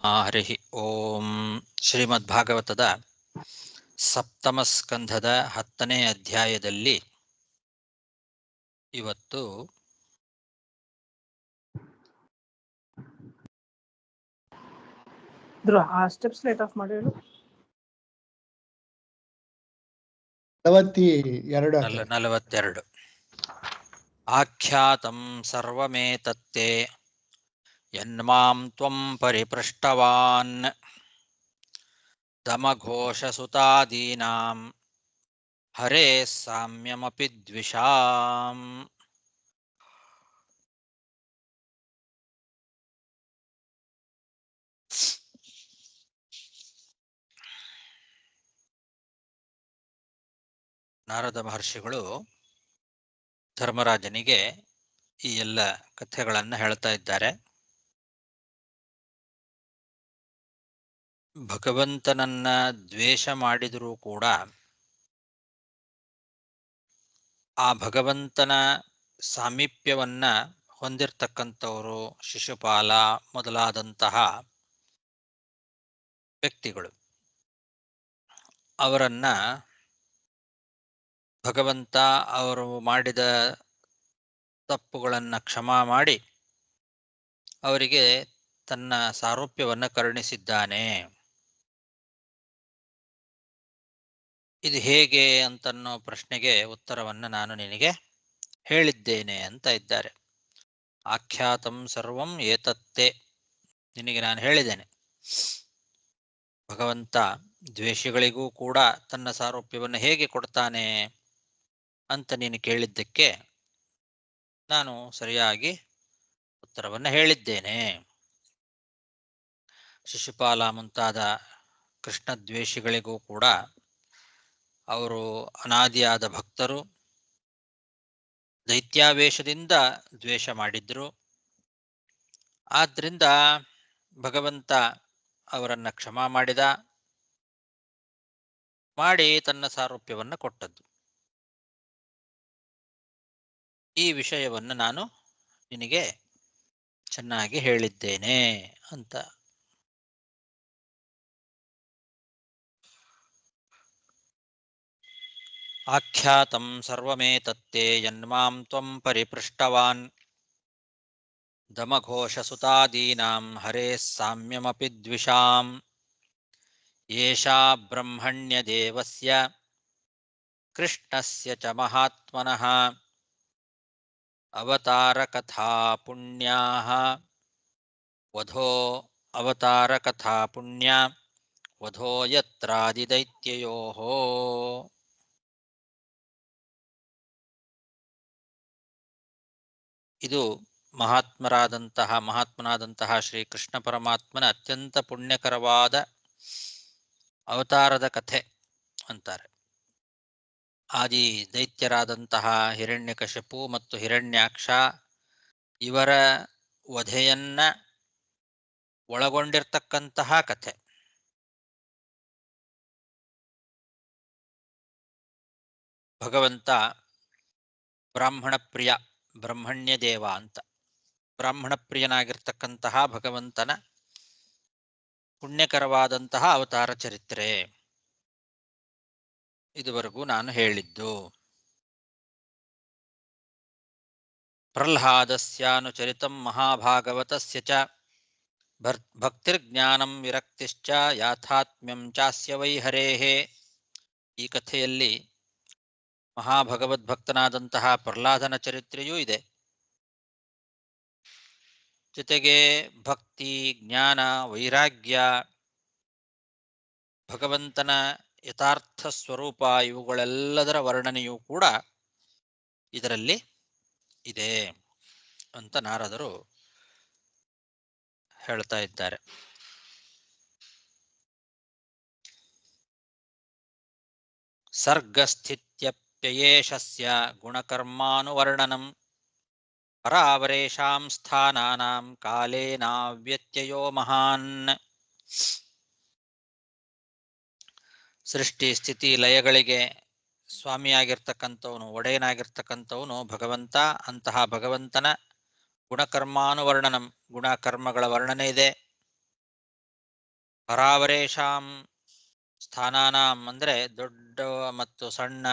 ಹರಿ ಓಂ. ಶ್ರೀಮದ್ಭಾಗವತದ ಸಪ್ತಮ ಸ್ಕಂಧದ 10ನೇ ಅಧ್ಯಾಯದಲ್ಲಿ ಇವತ್ತು steps light off ಮಾಡಿ ಹೇಳು. 42 ಆಖ್ಯಾತಂ ಸರ್ವಮೇತತ್ತೇ ಯನ್ಮಾಂ ತ್ವಂ ಪರಿಪೃಷ್ಟವಾನ್ ದಮಘೋಷಸುತಾದೀನಾಂ ಹರೇ ಸಾಮ್ಯಮಪಿ ದ್ವಿಷಾಂ. ನಾರದ ಮಹರ್ಷಿಗಳು ಧರ್ಮರಾಜನಿಗೆ ಈ ಎಲ್ಲ ಕಥೆಗಳನ್ನು ಹೇಳ್ತಾ ಇದ್ದಾರೆ. ಭಗವಂತನನ್ನ ದ್ವೇಷ ಮಾಡಿದರೂ ಕೂಡ ಆ ಭಗವಂತನ ಸಾಮೀಪ್ಯವನ್ನ ಹೊಂದಿರತಕ್ಕಂಥವರು ಶಿಶುಪಾಲ ಮೊದಲಾದಂತಹ ವ್ಯಕ್ತಿಗಳು. ಅವರನ್ನ ಭಗವಂತ ಅವರು ಮಾಡಿದ ತಪ್ಪುಗಳನ್ನು ಕ್ಷಮಾ ಮಾಡಿ ಅವರಿಗೆ ತನ್ನ ಸಾರೂಪ್ಯವನ್ನು ಕರುಣಿಸಿದ್ದಾನೆ. ಇದು ಹೇಗೆ ಅಂತನ್ನೋ ಪ್ರಶ್ನೆಗೆ ಉತ್ತರವನ್ನು ನಾನು ನಿನಗೆ ಹೇಳಿದ್ದೇನೆ ಅಂತ ಇದ್ದಾರೆ. ಆಖ್ಯಾತಂ ಸರ್ವಂ ಏತತ್ತೇ, ನಿನಗೆ ನಾನು ಹೇಳಿದ್ದೇನೆ. ಭಗವಂತ ದ್ವೇಷಿಗಳಿಗೂ ಕೂಡ ತನ್ನ ಸಾರೂಪ್ಯವನ್ನು ಹೇಗೆ ಕೊಡ್ತಾನೆ ಅಂತ ನೀನು ಕೇಳಿದ್ದಕ್ಕೆ ನಾನು ಸರಿಯಾಗಿ ಉತ್ತರವನ್ನು ಹೇಳಿದ್ದೇನೆ. ಶಿಶುಪಾಲ ಮುಂತಾದ ಕೃಷ್ಣ ದ್ವೇಷಿಗಳಿಗೂ ಕೂಡ ಅವರು ಅನಾದಿಯಾದ ಭಕ್ತರು, ದೈತ್ಯಾವೇಶದಿಂದ ದ್ವೇಷ ಮಾಡಿದ್ರು. ಆದ್ರಿಂದ ಭಗವಂತ ಅವರನ್ನ ಕ್ಷಮಾ ಮಾಡಿ ತನ್ನ ಸಾರೂಪ್ಯವನ್ನು ಕೊಟ್ಟದ್ದು. ಈ ವಿಷಯವನ್ನು ನಾನು ನಿನಗೆ ಚೆನ್ನಾಗಿ ಹೇಳಿದ್ದೇನೆ ಅಂತ. ಆಖ್ಯಾತಂ ಸರ್ವಮೇತತ್ತೇ ಯನ್ಮಾಂ ತ್ವಂ ಪರಿಪೃಷ್ಟವಾನ್ ದಮಘೋಷಸುತಾದೀನಾಂ ಹರೇಃ ಸಾಮ್ಯಮಪಿ ದ್ವಿಷಾಂ. ಏಷಾ ಬ್ರಹ್ಮಣ್ಯದೇವಸ್ಯ ಕೃಷ್ಣಸ್ಯ ಚ ಮಹಾತ್ಮನಃ ಅವತಾರಕಥಾ ಪುಣ್ಯಾಃ ವಧೋ ಅವತಾರಕಥಾ ಪುಣ್ಯ ವಧೋ ಯತ್ರಾದಿದೈತ್ಯಯೋಃ. ಇದು ಮಹಾತ್ಮನಾದಂತಹ ಶ್ರೀಕೃಷ್ಣ ಪರಮಾತ್ಮನ ಅತ್ಯಂತ ಪುಣ್ಯಕರವಾದ ಅವತಾರದ ಕಥೆ ಅಂತಾರೆ. ಆದಿ ದೈತ್ಯರಾದಂತಹ ಹಿರಣ್ಯಕಶಿಪು ಮತ್ತು ಹಿರಣ್ಯಾಕ್ಷ ಇವರ ವಧೆಯನ್ನ ಒಳಗೊಂಡಿರ್ತಕ್ಕಂತಹ ಕಥೆ. ಭಗವಂತ ಬ್ರಾಹ್ಮಣ ಪ್ರಿಯ, ಬ್ರಹ್ಮಣ್ಯ ದೇವ ಅಂತ. ಬ್ರಾಹ್ಮಣ ಪ್ರಿಯನಾಗಿರ್ತಕ್ಕಂತಹ ಭಗವಂತನ ಪುಣ್ಯಕರವಾದಂತಹ ಅವತಾರ ಚರಿತ್ರೆ ಇದುವರೆಗೂ ನಾನು ಹೇಳಿದ್ದು. ಪ್ರಹ್ಲಾದಸ್ಯಾನುಚರಿತಂ ಮಹಾಭಾಗವತಸ್ಯ ಚ ಭಕ್ತಿರ್ಜ್ಞಾನಂ ವಿರಕ್ತಿಶ್ಚ ಯಾಥಾತ್ಮ್ಯಂ ಚಾಸ್ಯ ವೈ ಹರೇಃ. ಈ ಕಥೆಯಲ್ಲಿ ಮಹಾಭಗವದ್ಭಕ್ತನಾದಂತಹ ಪ್ರಹ್ಲಾದನ ಚರಿತ್ರೆಯೂ ಇದೆ. ಜೊತೆಗೆ ಭಕ್ತಿ, ಜ್ಞಾನ, ವೈರಾಗ್ಯ, ಭಗವಂತನ ಯಥಾರ್ಥ ಸ್ವರೂಪ ಇವುಗಳೆಲ್ಲದರ ವರ್ಣನೆಯೂ ಕೂಡ ಇದರಲ್ಲಿ ಇದೆ ಅಂತ ನಾರದರು ಹೇಳ್ತಾ ಇದ್ದಾರೆ. ಸರ್ಗಸ್ಥಿತ್ಯಪ್ಯಯೇಷಸ್ಯ ಗುಣಕರ್ಮಾನುವರ್ಣನಂ ಪರಾವರೇಷಾಂ ಸ್ಥಾನಾನಾಂ ಕಾಲೇನಾವ್ಯತ್ಯಯೋ ಮಹಾನ್. ಸೃಷ್ಟಿ ಸ್ಥಿತಿ ಲಯಗಳಿಗೆ ಸ್ವಾಮಿಯಾಗಿರ್ತಕ್ಕಂಥವನು, ಒಡೆಯನಾಗಿರ್ತಕ್ಕಂಥವನು ಭಗವಂತ. ಅಂತಹ ಭಗವಂತನ ಗುಣಕರ್ಮಾನುವರ್ಣನಂ, ಗುಣಕರ್ಮಗಳ ವರ್ಣನೆ ಇದೆ. ಪರಾವರೇಶಾಂ ಸ್ಥಾನಾನಾಂ ಅಂದರೆ ದೊಡ್ಡ ಮತ್ತು ಸಣ್ಣ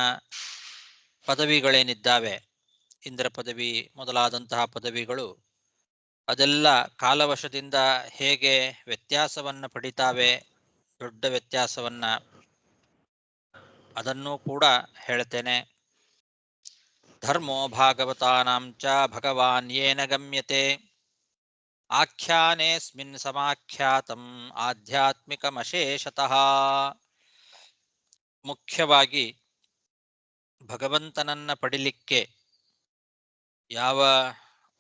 ಪದವಿಗಳೇನಿದ್ದಾವೆ, ಇಂದ್ರ ಪದವಿ ಮೊದಲಾದಂತಹ ಪದವಿಗಳು ಅದೆಲ್ಲ ಕಾಲವಶದಿಂದ ಹೇಗೆ ವ್ಯತ್ಯಾಸವನ್ನು ಪಡಿತಾವೆ, ದೊಡ್ಡ ವ್ಯತ್ಯಾಸವನ್ನ, ಅದನ್ನೂ ಕೂಡ ಹೇಳ್ತೇನೆ. ಧರ್ಮೋ ಭಾಗವತಾನಾಂ ಚ ಭಗವಾನ್ ಯೇನ ಗಮ್ಯತೆ ಆಖ್ಯಾನೇಸ್ಮಿನ್ ಸಮಾಖ್ಯಾತಂ ಆಧ್ಯಾತ್ಮಿಕಮಶೇಷತಃ. ಮುಖ್ಯವಾಗಿ ಭಗವಂತನನ್ನ ಪಡಿಲಿಕ್ಕೆ ಯಾವ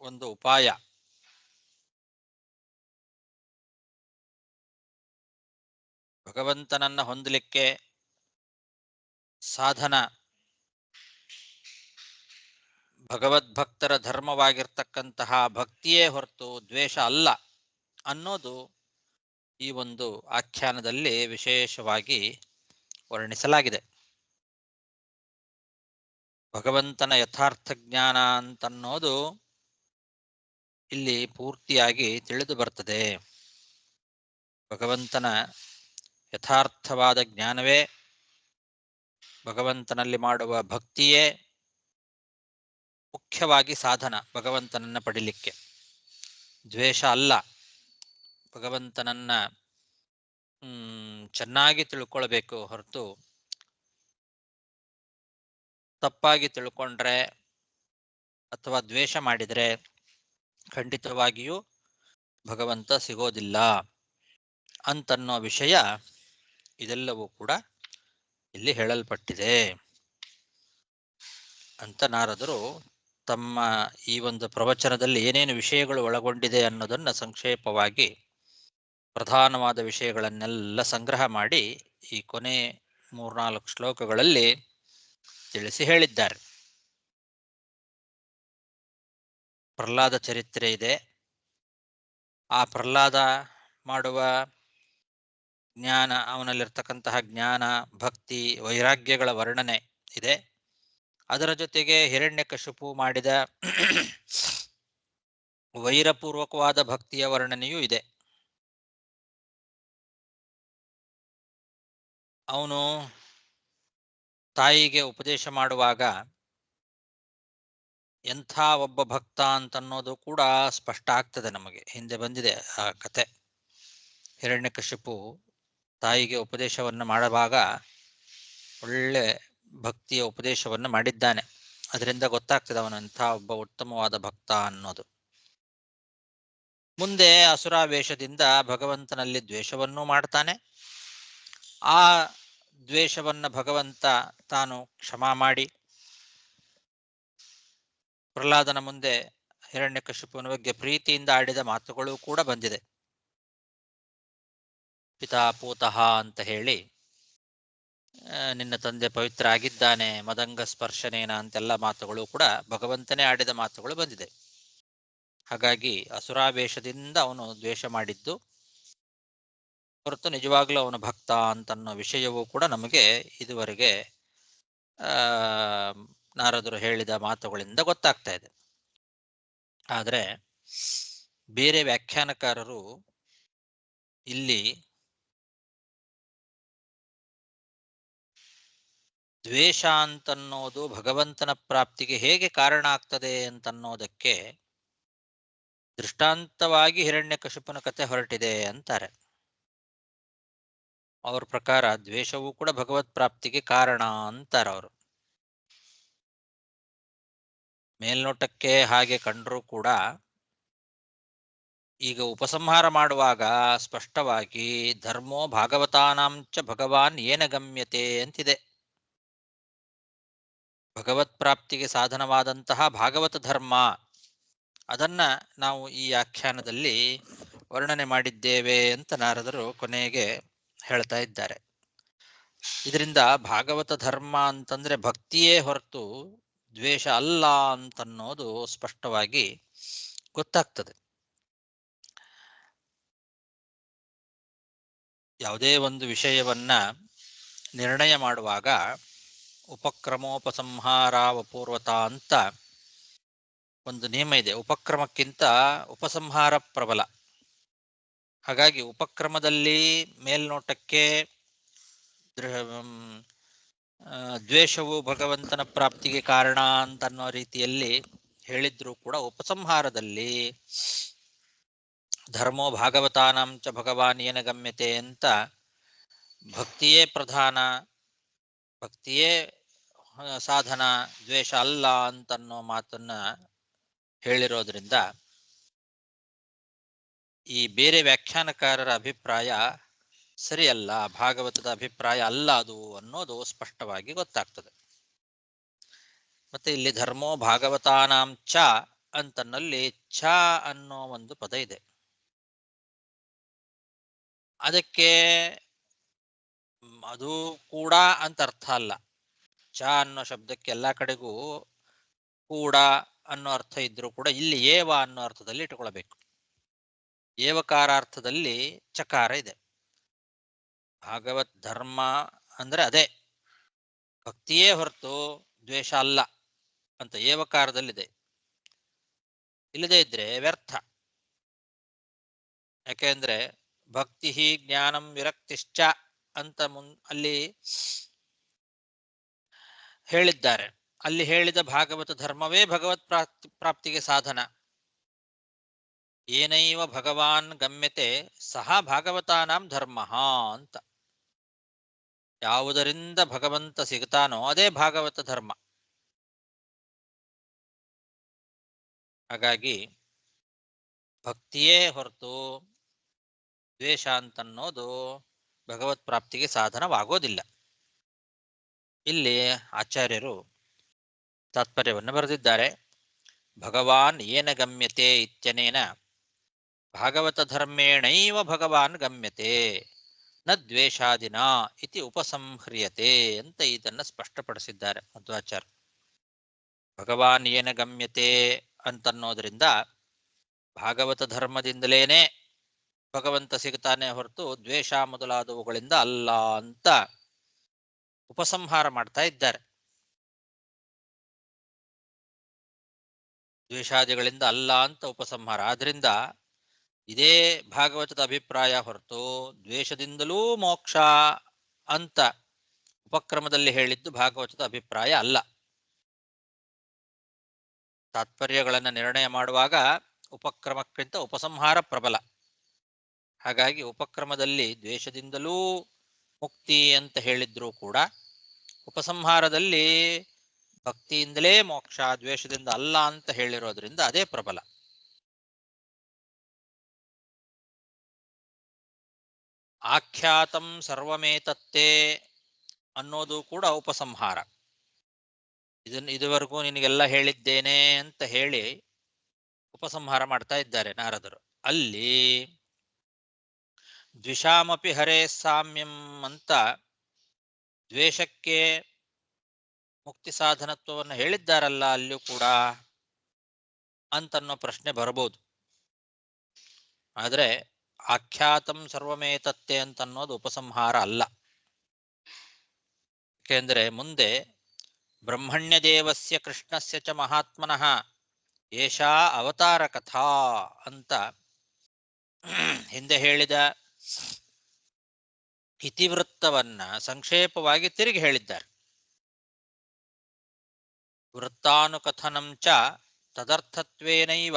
ಒಂದು ಉಪಾಯ, ಭಗವಂತನನ್ನ ಹೊಂದಲಿಕ್ಕೆ ಸಾಧನ ಭಗವದ್ಭಕ್ತರ ಧರ್ಮವಾಗಿರ್ತಕ್ಕಂತಹ ಭಕ್ತಿಯೇ ಹೊರತು ದ್ವೇಷ ಅಲ್ಲ ಅನ್ನೋದು ಈ ಒಂದು ಆಖ್ಯಾನದಲ್ಲಿ ವಿಶೇಷವಾಗಿ ವರ್ಣಿಸಲಾಗಿದೆ. ಭಗವಂತನ ಯಥಾರ್ಥ ಜ್ಞಾನ ಅಂತನ್ನೋದು ಇಲ್ಲಿ ಪೂರ್ತಿಯಾಗಿ ತಿಳಿದು ಬರ್ತದೆ. ಭಗವಂತನ ಯಥಾರ್ಥವಾದ ಜ್ಞಾನವೇ, ಭಗವಂತನಲ್ಲಿ ಮಾಡುವ ಭಕ್ತಿಯೇ ಮುಖ್ಯವಾಗಿ ಸಾಧನ ಭಗವಂತನನ್ನ ಪಡಿಲಿಕ್ಕೆ. ದ್ವೇಷ ಅಲ್ಲ. ಭಗವಂತನನ್ನ ಚೆನ್ನಾಗಿ ತಿಳ್ಕೊಳ್ಬೇಕು ಹೊರತು ತಪ್ಪಾಗಿ ತಿಳ್ಕೊಂಡ್ರೆ ಅಥವಾ ದ್ವೇಷ ಮಾಡಿದರೆ ಖಂಡಿತವಾಗಿಯೂ ಭಗವಂತ ಸಿಗೋದಿಲ್ಲ ಅಂತನ್ನೋ ವಿಷಯ ಇದೆಲ್ಲವೂ ಕೂಡ ಇಲ್ಲಿ ಹೇಳಲ್ಪಟ್ಟಿದೆ ಅಂತ ನಾರದರು ತಮ್ಮ ಈ ಒಂದು ಪ್ರವಚನದಲ್ಲಿ ಏನೇನು ವಿಷಯಗಳು ಒಳಗೊಂಡಿದೆ ಅನ್ನೋದನ್ನ ಸಂಕ್ಷೇಪವಾಗಿ ಪ್ರಧಾನವಾದ ವಿಷಯಗಳನ್ನೆಲ್ಲ ಸಂಗ್ರಹ ಮಾಡಿ ಈ ಕೊನೆ 3-4 ಶ್ಲೋಕಗಳಲ್ಲಿ ತಿಳಿಸಿ ಹೇಳಿದ್ದಾರೆ. ಪ್ರಹ್ಲಾದ ಚರಿತ್ರೆ ಇದೆ. ಆ ಪ್ರಹ್ಲಾದ ಮಾಡುವ ಜ್ಞಾನ, ಅವನಲ್ಲಿರ್ತಕ್ಕಂತಹ ಜ್ಞಾನ, ಭಕ್ತಿ, ವೈರಾಗ್ಯಗಳ ವರ್ಣನೆ ಇದೆ. ಅದರ ಜೊತೆಗೆ ಹಿರಣ್ಯಕಶಿಪು ಮಾಡಿದ ವೈರಪೂರ್ವಕವಾದ ಭಕ್ತಿಯ ವರ್ಣನೆಯೂ ಇದೆ. ಅವನು ತಾಯಿಗೆ ಉಪದೇಶ ಮಾಡುವಾಗ ಎಂಥ ಒಬ್ಬ ಭಕ್ತ ಅಂತನ್ನೋದು ಕೂಡ ಸ್ಪಷ್ಟ ಆಗ್ತದೆ. ನಮಗೆ ಹಿಂದೆ ಬಂದಿದೆ ಆ ಕತೆ. ಹಿರಣ್ಯಕಶಿಪು ತಾಯಿಗೆ ಉಪದೇಶವನ್ನು ಮಾಡುವಾಗ ಒಳ್ಳೆ ಭಕ್ತಿಯ ಉಪದೇಶವನ್ನು ಮಾಡಿದ್ದಾನೆ. ಅದರಿಂದ ಗೊತ್ತಾಗ್ತದೆ ಅವನಂಥ ಒಬ್ಬ ಉತ್ತಮವಾದ ಭಕ್ತ ಅನ್ನೋದು. ಮುಂದೆ ಅಸುರಾವೇಶದಿಂದ ಭಗವಂತನಲ್ಲಿ ದ್ವೇಷವನ್ನೂ ಮಾಡ್ತಾನೆ. ಆ ದ್ವೇಷವನ್ನ ಭಗವಂತ ತಾನು ಕ್ಷಮಾ ಮಾಡಿ ಪ್ರಹ್ಲಾದನ ಮುಂದೆ ಹಿರಣ್ಯಕಶಿಪುವಿನ ಬಗ್ಗೆ ಪ್ರೀತಿಯಿಂದ ಆಡಿದ ಮಾತುಗಳು ಕೂಡ ಬಂದಿದೆ. ಪಿತಾ ಪೂತಃ ಅಂತ ಹೇಳಿ, ನಿನ್ನ ತಂದೆ ಪವಿತ್ರ ಆಗಿದ್ದಾನೆ, ಮದಂಗ ಸ್ಪರ್ಶನೇನ ಅಂತೆಲ್ಲ ಮಾತುಗಳು ಕೂಡ ಭಗವಂತನೇ ಆಡಿದ ಮಾತುಗಳು ಬಂದಿದೆ. ಹಾಗಾಗಿ ಅಸುರಾವೇಶದಿಂದ ಅವನು ದ್ವೇಷ ಮಾಡಿದ್ದು ಹೊರತು ನಿಜವಾಗ್ಲೂ ಅವನು ಭಕ್ತ ಅಂತನ್ನೋ ವಿಷಯವೂ ಕೂಡ ನಮಗೆ ಇದುವರೆಗೆ ನಾರದರು ಹೇಳಿದ ಮಾತುಗಳಿಂದ ಗೊತ್ತಾಗ್ತಾ ಇದೆ. ಆದರೆ ಬೇರೆ ವ್ಯಾಖ್ಯಾನಕಾರರು ಇಲ್ಲಿ ದ್ವೇಷ ಅಂತನ್ನೋದು ಭಗವಂತನ ಪ್ರಾಪ್ತಿಗೆ ಹೇಗೆ ಕಾರಣ ಆಗ್ತದೆ ಅಂತನ್ನೋದಕ್ಕೆ ದೃಷ್ಟಾಂತವಾಗಿ ಹಿರಣ್ಯಕಶಿಪುನ ಕಥೆ ಹೊರಟಿದೆ ಅಂತಾರೆ. ಅವ್ರ ಪ್ರಕಾರ ದ್ವೇಷವೂ ಕೂಡ ಭಗವತ್ ಪ್ರಾಪ್ತಿಗೆ ಕಾರಣ ಅಂತಾರೆ ಅವರು. ಮೇಲ್ನೋಟಕ್ಕೆ ಹಾಗೆ ಕಂಡರೂ ಕೂಡ ಈಗ ಉಪಸಂಹಾರ ಮಾಡುವಾಗ ಸ್ಪಷ್ಟವಾಗಿ ಧರ್ಮೋ ಭಾಗವತಾನಾಂಚ ಭಗವಾನ್ ಏನ ಗಮ್ಯತೆ ಅಂತಿದೆ. ಭಗವತ್ ಪ್ರಾಪ್ತಿಗೆ ಸಾಧನವಾದಂತಹ ಭಾಗವತ ಧರ್ಮ, ಅದನ್ನ ನಾವು ಈ ಆಖ್ಯಾನದಲ್ಲಿ ವರ್ಣನೆ ಮಾಡಿದ್ದೇವೆ ಅಂತ ನಾರದರು ಕೊನೆಗೆ ಹೇಳ್ತಾ ಇದ್ದಾರೆ. ಇದರಿಂದ ಭಾಗವತ ಧರ್ಮ ಅಂತಂದ್ರೆ ಭಕ್ತಿಯೇ ಹೊರತು ದ್ವೇಷ ಅಲ್ಲ ಅಂತನ್ನೋದು ಸ್ಪಷ್ಟವಾಗಿ ಗೊತ್ತಾಗ್ತದೆ. ಯಾವುದೇ ಒಂದು ವಿಷಯವನ್ನ ನಿರ್ಣಯ ಮಾಡುವಾಗ ಉಪಕ್ರಮೋಪಸಂಹಾರಾವಪೂರ್ವತ ಅಂತ ಒಂದು ನಿಯಮ ಇದೆ. ಉಪಕ್ರಮಕ್ಕಿಂತ ಉಪಸಂಹಾರ ಪ್ರಬಲ. ಹಾಗಾಗಿ ಉಪಕ್ರಮದಲ್ಲಿ ಮೇಲ್ನೋಟಕ್ಕೆ ದ್ವೇಷವು ಭಗವಂತನ ಪ್ರಾಪ್ತಿಗೆ ಕಾರಣ ಅಂತನ್ನೋ ರೀತಿಯಲ್ಲಿ ಹೇಳಿದ್ರು ಕೂಡ ಉಪಸಂಹಾರದಲ್ಲಿ ಧರ್ಮೋ ಭಾಗವತಾನಾಂಚ ಭಗವಾನ್ ಏನ ಗಮ್ಯತೆ ಅಂತ ಭಕ್ತಿಯೇ ಪ್ರಧಾನ, ಭಕ್ತಿಯೇ ಸಾಧನ, ದ್ವೇಷ ಅಲ್ಲ ಅಂತನ್ನೋ ಮಾತನ್ನ ಹೇಳಿರೋದ್ರಿಂದ ಈ ಬೇರೆ ವ್ಯಾಖ್ಯಾನಕಾರರ ಅಭಿಪ್ರಾಯ ಸರಿಯಲ್ಲ, ಭಾಗವತದ ಅಭಿಪ್ರಾಯ ಅಲ್ಲ ಅದು ಅನ್ನೋದು ಸ್ಪಷ್ಟವಾಗಿ ಗೊತ್ತಾಗ್ತದೆ. ಮತ್ತೆ ಇಲ್ಲಿ ಧರ್ಮೋ ಭಾಗವತಾನಾಂ ಚ ಅಂತನ್ನಲ್ಲಿ ಚ ಅನ್ನೋ ಒಂದು ಪದ ಇದೆ. ಅದಕ್ಕೆ ಅದು ಕೂಡ ಅಂತ ಅರ್ಥ ಅಲ್ಲ. ಚ ಅನ್ನೋ ಶಬ್ದಕ್ಕೆ ಎಲ್ಲಾ ಕಡೆಗೂ ಕೂಡ ಅನ್ನೋ ಅರ್ಥ ಇದ್ರೂ ಕೂಡ ಇಲ್ಲಿ ಏವ ಅನ್ನೋ ಅರ್ಥದಲ್ಲಿ ಇಟ್ಕೊಳ್ಬೇಕು. ಏವಕಾರಾರ್ಥದಲ್ಲಿ ಚಕಾರ ಇದೆ. ಭಾಗವತ್ ಧರ್ಮ ಅಂದ್ರೆ ಅದೇ ಭಕ್ತಿಯೇ ಹೊರತು ದ್ವೇಷ ಅಲ್ಲ ಅಂತ ಏವಕಾರದಲ್ಲಿದೆ. ಇಲ್ಲದೇ ಇದ್ರೆ ವ್ಯರ್ಥ. ಯಾಕೆಂದ್ರೆ ಭಕ್ತಿ ಜ್ಞಾನಂ ವಿರಕ್ತಿಶ್ಚ ಅಂತ ಅಲ್ಲಿ ಹೇಳಿದ್ದಾರೆ. ಅಲ್ಲಿ ಹೇಳಿದ ಭಾಗವತ ಧರ್ಮವೇ ಭಗವತ್ ಪ್ರಾಪ್ತಿಗೆ ಸಾಧನ. ಏನೈವ ಭಗವಾನ್ ಗಮ್ಯತೆ ಸಹ ಭಾಗವತಾನಾಂ ಧರ್ಮ ಅಂತ. ಯಾವುದರಿಂದ ಭಗವಂತ ಸಿಗ್ತಾನೋ ಅದೇ ಭಾಗವತ ಧರ್ಮ. ಹಾಗಾಗಿ ಭಕ್ತಿಯೇ ಹೊರತು ದ್ವೇಷ ಅಂತನ್ನೋದು ಭಗವತ್ ಪ್ರಾಪ್ತಿಗೆ ಸಾಧನವಾಗೋದಿಲ್ಲ. ಇಲ್ಲಿ ಆಚಾರ್ಯರು ತಾತ್ಪರ್ಯವನ್ನು ಬರೆದಿದ್ದಾರೆ. ಭಗವಾನ್ ಏನ ಗಮ್ಯತೆ ಇತ್ಯನೇನ ಭಾಗವತ ಧರ್ಮೇಣೈವ ಭಗವಾನ್ ಗಮ್ಯತೆ ನ ದ್ವೇಷಾದಿನ ಇತಿ ಉಪಸಂಹ್ರಿಯತೆ ಅಂತ ಇದನ್ನು ಸ್ಪಷ್ಟಪಡಿಸಿದ್ದಾರೆ ಮಧ್ವಾಚಾರ್ಯ. ಭಗವಾನ್ ಏನ ಗಮ್ಯತೆ ಅಂತನ್ನೋದ್ರಿಂದ ಭಾಗವತ ಧರ್ಮದಿಂದಲೇನೆ ಭಗವಂತ ಸಿಗ್ತಾನೆ ಹೊರತು ದ್ವೇಷ ಮೊದಲಾದವುಗಳಿಂದ ಅಲ್ಲ ಅಂತ ಉಪಸಂಹಾರ ಮಾಡ್ತಾ ಇದ್ದಾರೆ. ದ್ವೇಷಾದಿಗಳಿಂದ ಅಲ್ಲ ಅಂತ ಉಪಸಂಹಾರ. ಆದ್ರಿಂದ ಇದೇ ಭಾಗವತದ ಅಭಿಪ್ರಾಯ ಹೊರತು ದ್ವೇಷದಿಂದಲೂ ಮೋಕ್ಷ ಅಂತ ಉಪಕ್ರಮದಲ್ಲಿ ಹೇಳಿದ್ದು ಭಾಗವತದ ಅಭಿಪ್ರಾಯ ಅಲ್ಲ. ತಾತ್ಪರ್ಯಗಳನ್ನು ನಿರ್ಣಯ ಮಾಡುವಾಗ ಉಪಕ್ರಮಕ್ಕಿಂತ ಉಪಸಂಹಾರ ಪ್ರಬಲ. ಹಾಗಾಗಿ ಉಪಕ್ರಮದಲ್ಲಿ ದ್ವೇಷದಿಂದಲೂ ಮುಕ್ತಿ ಅಂತ ಹೇಳಿದ್ರೂ ಕೂಡ ಉಪಸಂಹಾರದಲ್ಲಿ ಭಕ್ತಿಯಿಂದಲೇ ಮೋಕ್ಷ, ದ್ವೇಷದಿಂದ ಅಲ್ಲ ಅಂತ ಹೇಳಿರೋದ್ರಿಂದ ಅದೇ ಪ್ರಬಲ. ಆಖ್ಯಾತಂ ಸರ್ವಮೇತತ್ತೇ ಅನ್ನೋದು ಕೂಡ ಉಪಸಂಹಾರ. ಇದುವರೆಗೂ ನಿನಗೆಲ್ಲ ಹೇಳಿದ್ದೇನೆ ಅಂತ ಹೇಳಿ ಉಪಸಂಹಾರ ಮಾಡ್ತಾ ಇದ್ದಾರೆ ನಾರದರು. ಅಲ್ಲಿ ದ್ವಿಷಾಮಪಿ ಹರೇ ಸಾಮ್ಯಂ ಅಂತ ದ್ವೇಷಕ್ಕೆ ಮುಕ್ತಿ ಸಾಧನತ್ವವನ್ನು ಹೇಳಿದ್ದಾರಲ್ಲ ಅಲ್ಲಿಯೂ ಕೂಡ ಅಂತನ್ನೋ ಪ್ರಶ್ನೆ ಬರಬಹುದು. ಆದ್ರೆ ಆಖ್ಯಾತಂ ಸರ್ವಮೇತತ್ತೆ ಅಂತನ್ನೋದು ಉಪಸಂಹಾರ ಅಲ್ಲ. ಯಾಕೆಂದ್ರೆ ಮುಂದೆ ಬ್ರಹ್ಮಣ್ಯ ದೇವಸ್ಯ ಕೃಷ್ಣಸ್ಯ ಚ ಮಹಾತ್ಮನಃ ಏಷಾ ಅವತಾರ ಕಥಾ ಅಂತ ಹಿಂದೆ ಹೇಳಿದ ಇತಿವೃತ್ತವನ್ನ ಸಂಕ್ಷೇಪವಾಗಿ ತಿರುಗಿ ಹೇಳಿದ್ದಾರೆ. ವೃತ್ತಾನುಕಥನಂ ಚ ತದರ್ಥತ್ವೇನೈವ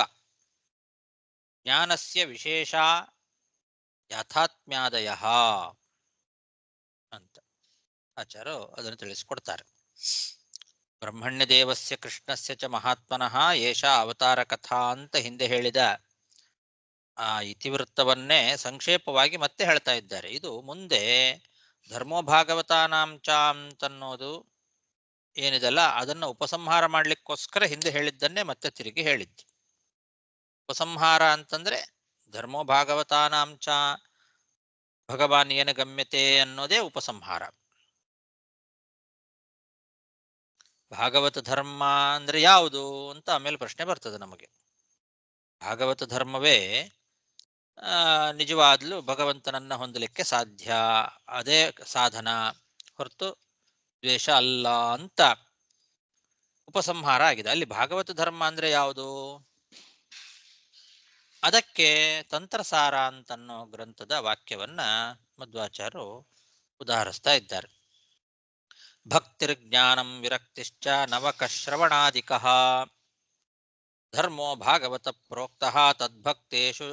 ಜ್ಞಾನಸ್ಯ ವಿಶೇಷ ಯಥಾತ್ಮ್ಯಾದಯಃ ಅಂತ ಆಚಾರ್ಯರು ಅದನ್ನು ತಿಳಿಸಿಕೊಡ್ತಾರೆ. ಬ್ರಹ್ಮಣ್ಯ ದೇವಸ್ಯ ಕೃಷ್ಣಸ್ಯ ಚ ಮಹಾತ್ಮನಃ ಏಷಾ ಅವತಾರ ಕಥಾ ಅಂತ ಹಿಂದೆ ಹೇಳಿದ ಆ ಇತಿವೃತ್ತವನ್ನೇ ಸಂಕ್ಷೇಪವಾಗಿ ಮತ್ತೆ ಹೇಳ್ತಾ ಇದ್ದಾರೆ. ಇದು ಮುಂದೆ ಧರ್ಮೋ ಭಾಗವತಾನಾಂಚ ಅಂತನ್ನೋದು ಏನಿದೆಲ್ಲ ಅದನ್ನು ಉಪಸಂಹಾರ ಮಾಡ್ಲಿಕ್ಕೋಸ್ಕರ ಹಿಂದೆ ಹೇಳಿದ್ದನ್ನೇ ಮತ್ತೆ ತಿರುಗಿ ಹೇಳಿದ್ದು. ಉಪಸಂಹಾರ ಅಂತಂದ್ರೆ ಧರ್ಮೋ ಭಾಗವತಾನಾಂಚ ಭಗವಾನ್ ಏನ ಗಮ್ಯತೆ ಅನ್ನೋದೇ ಉಪಸಂಹಾರ. ಭಾಗವತ ಧರ್ಮ ಅಂದ್ರೆ ಯಾವುದು ಅಂತ ಆಮೇಲೆ ಪ್ರಶ್ನೆ ಬರ್ತದೆ ನಮಗೆ. ಭಾಗವತ ಧರ್ಮವೇ ನಿಜವಾದ್ಲು ಭಗವಂತನನ್ನ ಹೊಂದಲಿಕ್ಕೆ ಸಾಧ್ಯ, ಅದೇ ಸಾಧನ ಹೊರತು ದ್ವೇಷ ಅಲ್ಲ ಅಂತ ಉಪಸಂಹಾರ ಆಗಿದೆ. ಅಲ್ಲಿ ಭಾಗವತ ಧರ್ಮ ಅಂದ್ರೆ ಯಾವುದು? ಅದಕ್ಕೆ ತಂತ್ರಸಾರ ಅಂತನ್ನೋ ಗ್ರಂಥದ ವಾಕ್ಯವನ್ನ ಮಧ್ವಾಚಾರ್ಯರು ಉದಾಹರಿಸ್ತಾ ಇದ್ದಾರೆ. ಭಕ್ತಿರ್ಜ್ಞಾನಂ ವಿರಕ್ತಿಶ್ಚ ನವಕಶ್ರವಣಾದಿಕಃ ಧರ್ಮೋ ಭಾಗವತ ಪ್ರೋಕ್ತಃ ತದ್ಭಕ್ತೇಷು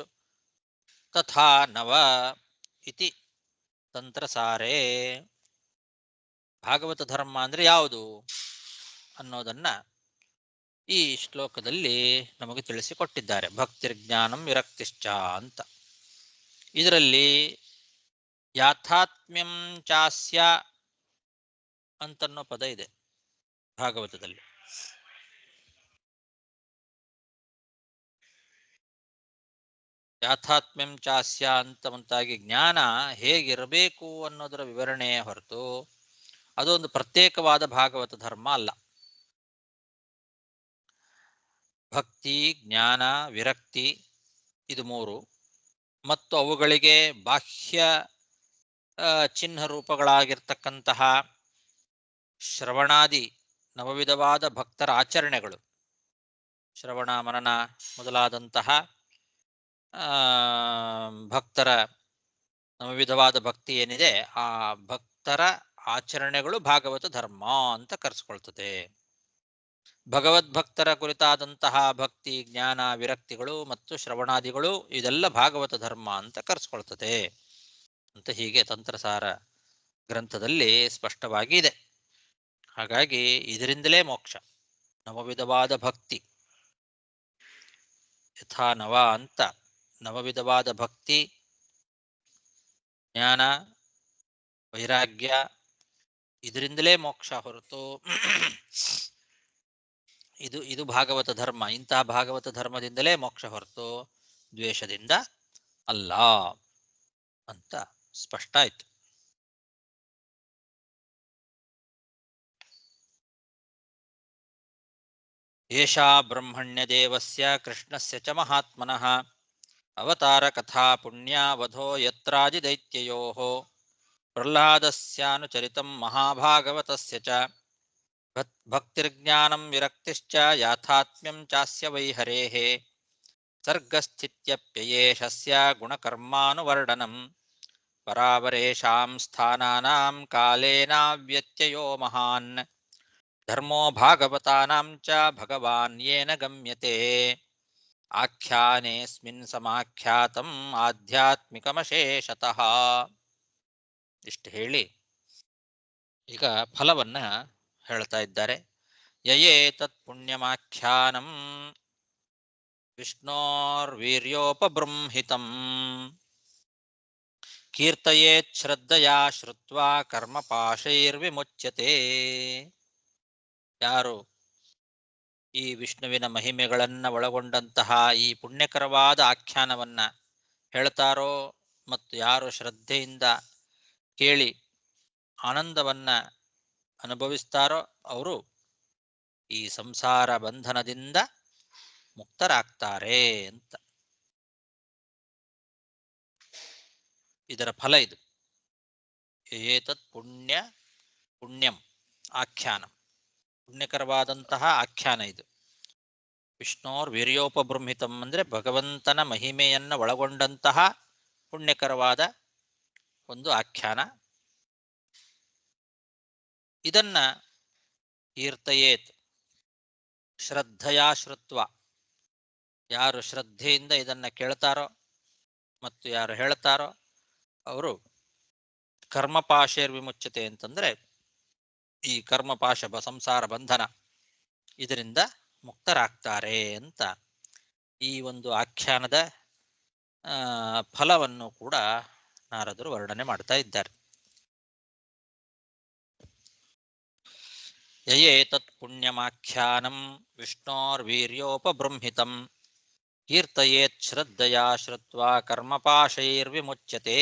ತಥಾ ನವ ಇತಿ ತಂತ್ರಸಾರೇ. ಭಾಗವತ ಧರ್ಮ ಅಂದ್ರೆ ಯಾವುದು ಅನ್ನೋದನ್ನ ಈ ಶ್ಲೋಕದಲ್ಲಿ ನಮಗೆ ತಿಳಿಸಿಕೊಟ್ಟಿದ್ದಾರೆ. ಭಕ್ತಿರ್ಜ್ಞಾನಂ ವಿರಕ್ತಿಶ್ಚ ಅಂತ. ಇದರಲ್ಲಿ ಯಾಥಾತ್ಮ್ಯಂ ಚಾಸ್ಯ ಅಂತನ್ನೋ ಪದ ಇದೆ ಭಾಗವತದಲ್ಲಿ. ಯಾಥಾತ್ಮ್ಯಂ ಚಾಸ್ಯ ಅಂತ ಮುಂತಾಗಿ ಜ್ಞಾನ ಹೇಗಿರಬೇಕು ಅನ್ನೋದರ ವಿವರಣೆಯೇ ಹೊರತು ಅದೊಂದು ಪ್ರತ್ಯೇಕವಾದ ಭಾಗವತ ಧರ್ಮ ಅಲ್ಲ. ಭಕ್ತಿ, ಜ್ಞಾನ, ವಿರಕ್ತಿ ಇದು ಮೂರು, ಮತ್ತು ಅವುಗಳಿಗೆ ಬಾಹ್ಯ ಚಿಹ್ನ ರೂಪಗಳಾಗಿರ್ತಕ್ಕಂತಹ ಶ್ರವಣಾದಿ ನವವಿಧವಾದ ಭಕ್ತರ ಆಚರಣೆಗಳು, ಶ್ರವಣ ಮನನ ಮೊದಲಾದಂತಹ ಭಕ್ತರ ನವವಿಧವಾದ ಭಕ್ತಿ ಏನಿದೆ ಆ ಭಕ್ತರ ಆಚರಣೆಗಳು ಭಾಗವತ ಧರ್ಮ ಅಂತ ಕರೆಸ್ಕೊಳ್ತದೆ. ಭಗವದ್ಭಕ್ತರ ಕುರಿತಾದಂತಹ ಭಕ್ತಿ, ಜ್ಞಾನ, ವಿರಕ್ತಿಗಳು ಮತ್ತು ಶ್ರವಣಾದಿಗಳು ಇದೆಲ್ಲ ಭಾಗವತ ಧರ್ಮ ಅಂತ ಕರೆಸ್ಕೊಳ್ತದೆ ಅಂತ ಹೀಗೆ ತಂತ್ರಸಾರ ಗ್ರಂಥದಲ್ಲಿ ಸ್ಪಷ್ಟವಾಗಿ ಇದೆ. ಹಾಗಾಗಿ ಇದರಿಂದಲೇ ಮೋಕ್ಷ. ನವವಿಧವಾದ ಭಕ್ತಿ, ಯಥಾ ನವ ಅಂತ ನವವಿಧವಾದ ಭಕ್ತಿ, ಜ್ಞಾನ, ವೈರಾಗ್ಯ ಇದರಿಂದಲೇ ಮೋಕ್ಷ ಹೊರತು ಇದು ಭಾಗವತ ಧರ್ಮ. ಇಂತಹ ಭಾಗವತ ಧರ್ಮದಿಂದಲೇ ಮೋಕ್ಷ ಹೊರತು ದ್ವೇಷದಿಂದ ಅಲ್ಲ ಅಂತ ಸ್ಪಷ್ಟ ಆಯ್ತು. ಏಷಾ ಬ್ರಹ್ಮಣ್ಯ ದೇವಸ್ಯ ಕೃಷ್ಣಸ್ಯ ಚ ಮಹಾತ್ಮನಃ ಅವತಾರ ಕಥಾ ಪುಣ್ಯ ವಧೋ ಯತ್ರಾಜಿ ದೈತ್ಯಯೋಃ ಪ್ರಹ್ಲಾದಸ್ಯಾನುಚರಿತಂ ಮಹಾಭಾಗವತಸ್ಯ ಚ ಭಕ್ತಿರ್ಜ್ಞಾನಂ ವಿರಕ್ತಿಶ್ಚ ಯಾಥಾತ್ಮ್ಯಂ ಚಾಸ್ಯ ವೈ ಹರೇಃ ಸರ್ಗಸ್ಥಿತ್ಯಪ್ಯಯೇಷಸ್ಯ ಗುಣಕರ್ಮಾನುವರ್ಣನಂ ಪರಾವರೇಷಾಂ ಸ್ಥಾನಾನಾಂ ಕಾಲೇನಾವ್ಯತ್ಯಯೋ ಮಹಾನ್ ಧರ್ಮೋ ಭಾಗವತಾನಾಂ ಚ ಭಗವಾನ್ ಯೇನ ಗಮ್ಯತೆ ಆಖ್ಯಾನೇಸ್ಮಿನ್ ಸಮಾಖ್ಯಾತಂ ಆಧ್ಯಾತ್ಮಿಕಮಶೇಷತಃ. ಇಷ್ಟು ಹೇಳಿ ಈಗ ಫಲವನ್ನ ಹೇಳ್ತಾ ಇದ್ದಾರೆ. ಯಯೇತತ್ ಪುಣ್ಯಮಾಖ್ಯಾನಂ ವಿಷ್ಣೋರ್ವೀರ್ಯೋಪಬೃಂಹಿತಂ ಕೀರ್ತಯೇತ್ ಶ್ರದ್ಧಯಾ ಶ್ರುತ್ವಾ ಕರ್ಮಪಾಶೈರ್ವಿಮುಚ್ಯತೆ. ಯಾರು ಈ ವಿಷ್ಣುವಿನ ಮಹಿಮೆಗಳನ್ನ ಒಳಗೊಂಡಂತಹ ಈ ಪುಣ್ಯಕರವಾದ ಆಖ್ಯಾನವನ್ನ ಹೇಳ್ತಾರೋ ಮತ್ತು ಯಾರು ಶ್ರದ್ಧೆಯಿಂದ ಕೇಳಿ ಆನಂದವನ್ನ ಅನುಭವಿಸ್ತಾರೋ ಅವರು ಈ ಸಂಸಾರ ಬಂಧನದಿಂದ ಮುಕ್ತರಾಗ್ತಾರೆ ಅಂತ. ಇದರ ಫಲ ಇದು. ಏತತ್ ಪುಣ್ಯಂ ಆಖ್ಯಾನಂ, ಪುಣ್ಯಕರವಾದಂತಹ ಆಖ್ಯಾನ ಇದು. ವಿಷ್ಣೋರ್ ವೀರ್ಯೋಪಬೃಂಹಿತಂ ಅಂದ್ರೆ ಭಗವಂತನ ಮಹಿಮೆಯನ್ನ ಒಳಗೊಂಡಂತಹ ಪುಣ್ಯಕರವಾದ ಒಂದು ಆಖ್ಯಾನ. ಇದನ್ನ ಕೀರ್ತಯೇತ್ ಶ್ರದ್ಧಯಾ ಶ್ರುತ್ವ, ಯಾರು ಶ್ರದ್ಧೆಯಿಂದ ಇದನ್ನ ಕೇಳ್ತಾರೋ ಮತ್ತು ಯಾರು ಹೇಳ್ತಾರೋ ಅವರು ಕರ್ಮಪಾಶೈರ್ವಿಮುಚ್ಯತೆ ಅಂತಂದ್ರೆ ಈ ಕರ್ಮಪಾಶ ಸಂಸಾರ ಬಂಧನ ಇದರಿಂದ ಮುಕ್ತರಾಗ್ತಾರೆ ಅಂತ ಈ ಒಂದು ಆಖ್ಯಾನದ ಫಲವನ್ನು ಕೂಡ ನಾರದರು ವರ್ಣನೆ ಮಾಡ್ತಾ ಇದ್ದಾರೆ. ಯಯೇತತ್ ಪುಣ್ಯಮಾಖ್ಯಾನಂ ವಿಷ್ಣೋರ್ವೀರ್ಯೋಪಬೃಂಹಿತಂ ಕೀರ್ತಯೇತ್ ಶ್ರದ್ಧಯಾ ಶ್ರುತ್ವಾ ಕರ್ಮಪಾಶೈರ್ವಿಮುಚ್ಯತೆ.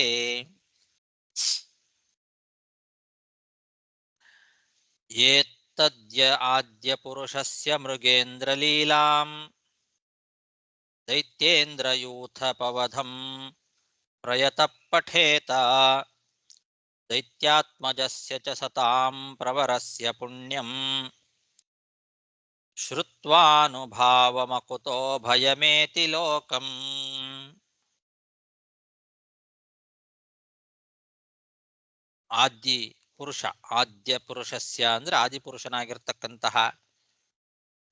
ಏತದ್ಯ ಆದ್ಯ ಪುರುಷಸ್ಯ ಮೃಗೇಂದ್ರಲೀಲಾಂ ದೈತ್ಯೇಂದ್ರಯೂಥಪವಧಂ ಪ್ರಯತಃ ಪಠೇತ ದೈತ್ಯಾತ್ಮಜಸ್ಯ ಚ ಸತಾಂ ಪ್ರವರಸ್ಯ ಪುಣ್ಯಂ ಶ್ರುತ್ವಾನುಭಾವಮಕುತೋ ಭಯಮೇತಿ ಲೋಕಂ. ಆದ್ಯ ಪುರುಷ, ಆದ್ಯ ಪುರುಷಸ್ಯ ಅಂದ್ರೆ ಆದಿಪುರುಷನಾಗಿರ್ತಕ್ಕಂತಹ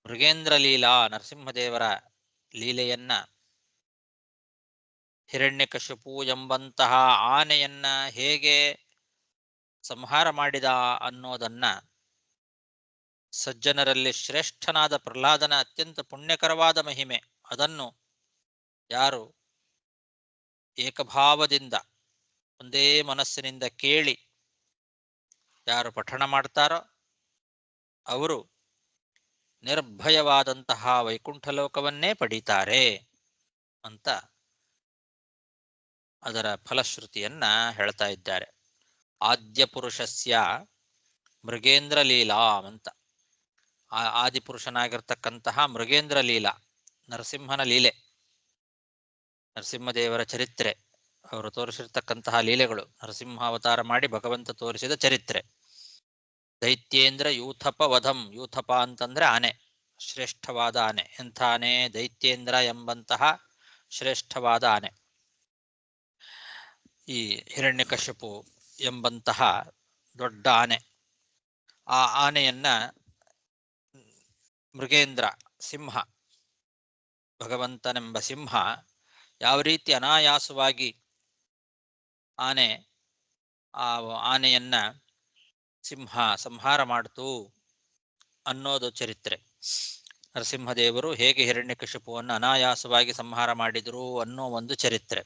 ಮೃಗೇಂದ್ರ ಲೀಲಾ ನರಸಿಂಹದೇವರ ಲೀಲೆಯನ್ನ ಹಿರಣ್ಯಕಶಿಪು ಎಂಬಂತಹ ಆನೆಯನ್ನ ಹೇಗೆ ಸಂಹಾರ ಮಾಡಿದ ಅನ್ನೋದನ್ನ, ಸಜ್ಜನರಲ್ಲಿ ಶ್ರೇಷ್ಠನಾದ ಪ್ರಹ್ಲಾದನ ಅತ್ಯಂತ ಪುಣ್ಯಕರವಾದ ಮಹಿಮೆ, ಅದನ್ನು ಯಾರು ಏಕಭಾವದಿಂದ ಒಂದೇ ಮನಸ್ಸಿನಿಂದ ಕೇಳಿ ಯಾರು ಪಠಣ ಮಾಡ್ತಾರೋ ಅವರು ನಿರ್ಭಯವಾದಂತಹ ವೈಕುಂಠ ಲೋಕವನ್ನೇ ಪಡೀತಾರೆ ಅಂತ ಅದರ ಫಲಶ್ರುತಿಯನ್ನ ಹೇಳ್ತಾ ಇದ್ದಾರೆ. ಆದ್ಯ ಪುರುಷಸ್ಯ ಮೃಗೇಂದ್ರ ಲೀಲಾ ಅಂತ, ಆದಿಪುರುಷನಾಗಿರ್ತಕ್ಕಂತಹ ಮೃಗೇಂದ್ರ ಲೀಲಾ, ನರಸಿಂಹನ ಲೀಲೆ, ನರಸಿಂಹದೇವರ ಚರಿತ್ರೆ, ಅವರು ತೋರಿಸಿರ್ತಕ್ಕಂತಹ ಲೀಲೆಗಳು, ನರಸಿಂಹಾವತಾರ ಮಾಡಿ ಭಗವಂತ ತೋರಿಸಿದ ಚರಿತ್ರೆ. ದೈತ್ಯೇಂದ್ರ ಯೂಥಪ ವಧಂ, ಯೂಥಪ ಅಂತಂದ್ರೆ ಆನೆ, ಶ್ರೇಷ್ಠವಾದ ಆನೆ. ಎಂಥ ಆನೆ? ದೈತ್ಯೇಂದ್ರ ಎಂಬಂತಹ ಶ್ರೇಷ್ಠವಾದ ಆನೆ. ಈ ಹಿರಣ್ಯಕಶಿಪು ಎಂಬಂತಹ ದೊಡ್ಡ ಆನೆ, ಆ ಆನೆಯನ್ನ ಮೃಗೇಂದ್ರ ಸಿಂಹ, ಭಗವಂತನೆಂಬ ಸಿಂಹ ಯಾವ ರೀತಿ ಅನಾಯಾಸವಾಗಿ ಆನೆಯನ್ನ ಸಿಂಹ ಸಂಹಾರ ಮಾಡ್ತು ಅನ್ನೋದು ಚರಿತ್ರೆ. ನರಸಿಂಹದೇವರು ಹೇಗೆ ಹಿರಣ್ಯಕಶಿಪುವನ್ನು ಅನಾಯಾಸವಾಗಿ ಸಂಹಾರ ಮಾಡಿದರು ಅನ್ನೋ ಒಂದು ಚರಿತ್ರೆ.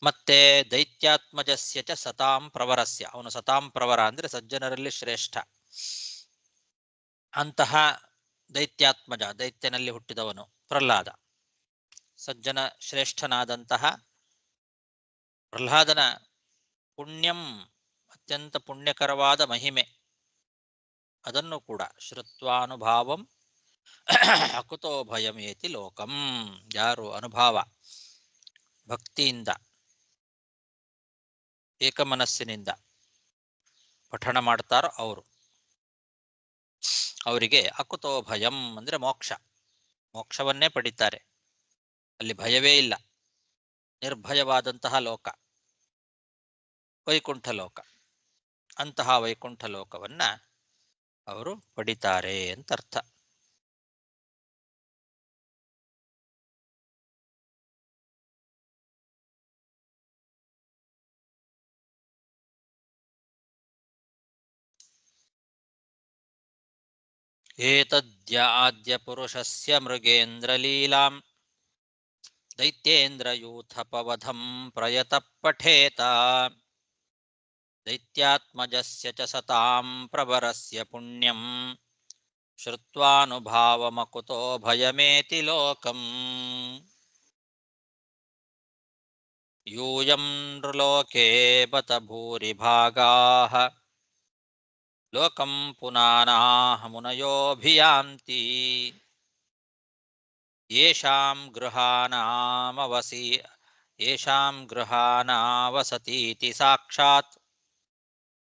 ಮತ್ತೆ ದೈತ್ಯಾತ್ಮಜಸ್ಯ ಚ ಸತಾಂ ಪ್ರವರಸ್ಯ, ಅವನು ಸತಾಂ ಪ್ರವರ ಅಂದ್ರೆ ಸಜ್ಜನರಲ್ಲಿ ಶ್ರೇಷ್ಠ. ಅಂತಹ ದೈತ್ಯಾತ್ಮಜ, ದೈತ್ಯನಲ್ಲಿ ಹುಟ್ಟಿದವನು ಪ್ರಹ್ಲಾದ, ಸಜ್ಜನ ಶ್ರೇಷ್ಠನಾದಂತಹ ಪ್ರಹ್ಲಾದನ ಪುಣ್ಯಂ, ಅತ್ಯಂತ ಪುಣ್ಯಕರವಾದ ಮಹಿಮೆ, ಅದನ್ನು ಕೂಡ ಶ್ರುತ್ವಾನುಭಾವಂ ಅಕುತೋ ಭಯಮೇತಿ ಲೋಕಂ, ಯಾರು ಅನುಭಾವ ಭಕ್ತಿಯಿಂದ ಏಕಮನಸ್ಸಿನಿಂದ ಪಠಣ ಮಾಡ್ತಾರೋ ಅವರಿಗೆ ಅಕುತೋ ಭಯಂ ಅಂದ್ರೆ ಮೋಕ್ಷ, ಮೋಕ್ಷವನ್ನೇ ಪಡಿತಾರೆ. ಅಲ್ಲಿ ಭಯವೇ ಇಲ್ಲ, ನಿರ್ಭಯವಾದಂತಹ ಲೋಕ ವೈಕುಂಠ ಲೋಕ. ಅಂತಹ ವೈಕುಂಠ ಲೋಕವನ್ನ ಅವರು ಪಡಿತಾರೆ ಅಂತ ಅರ್ಥ. ಏತದ್ಯ ಆದ್ಯ ಪುರುಷಸ್ಯ ಮೃಗೇಂದ್ರ ಲೀಲಾಂ ದೈತ್ಯೇಂದ್ರ ಯೂಥಪವಧಂ ಪ್ರಯತ ಪಠೇತ ದೈತ್ಯಾತ್ಮಜಸ್ಯ ಚ ಸತಾಂ ಪ್ರವರಸ್ಯ ಪುಣ್ಯಂ ಶ್ರುತ್ವಾನುಭಾವಮಕುತೋ ಭಯಮೇತಿ ಲೋಕಂ. ಯೂಯಂ ನೃಲೋಕೆ ಬತ ಭೂರಿಭಾಗಾಃ ಲೋಕಂ ಪುನಾನಾಃ ಮುನಯೋಭಿಯಾಂತಿ ಯೇಷಾಂ ಗೃಹಾನಾವಸತೀತಿ ಸಾಕ್ಷಾತ್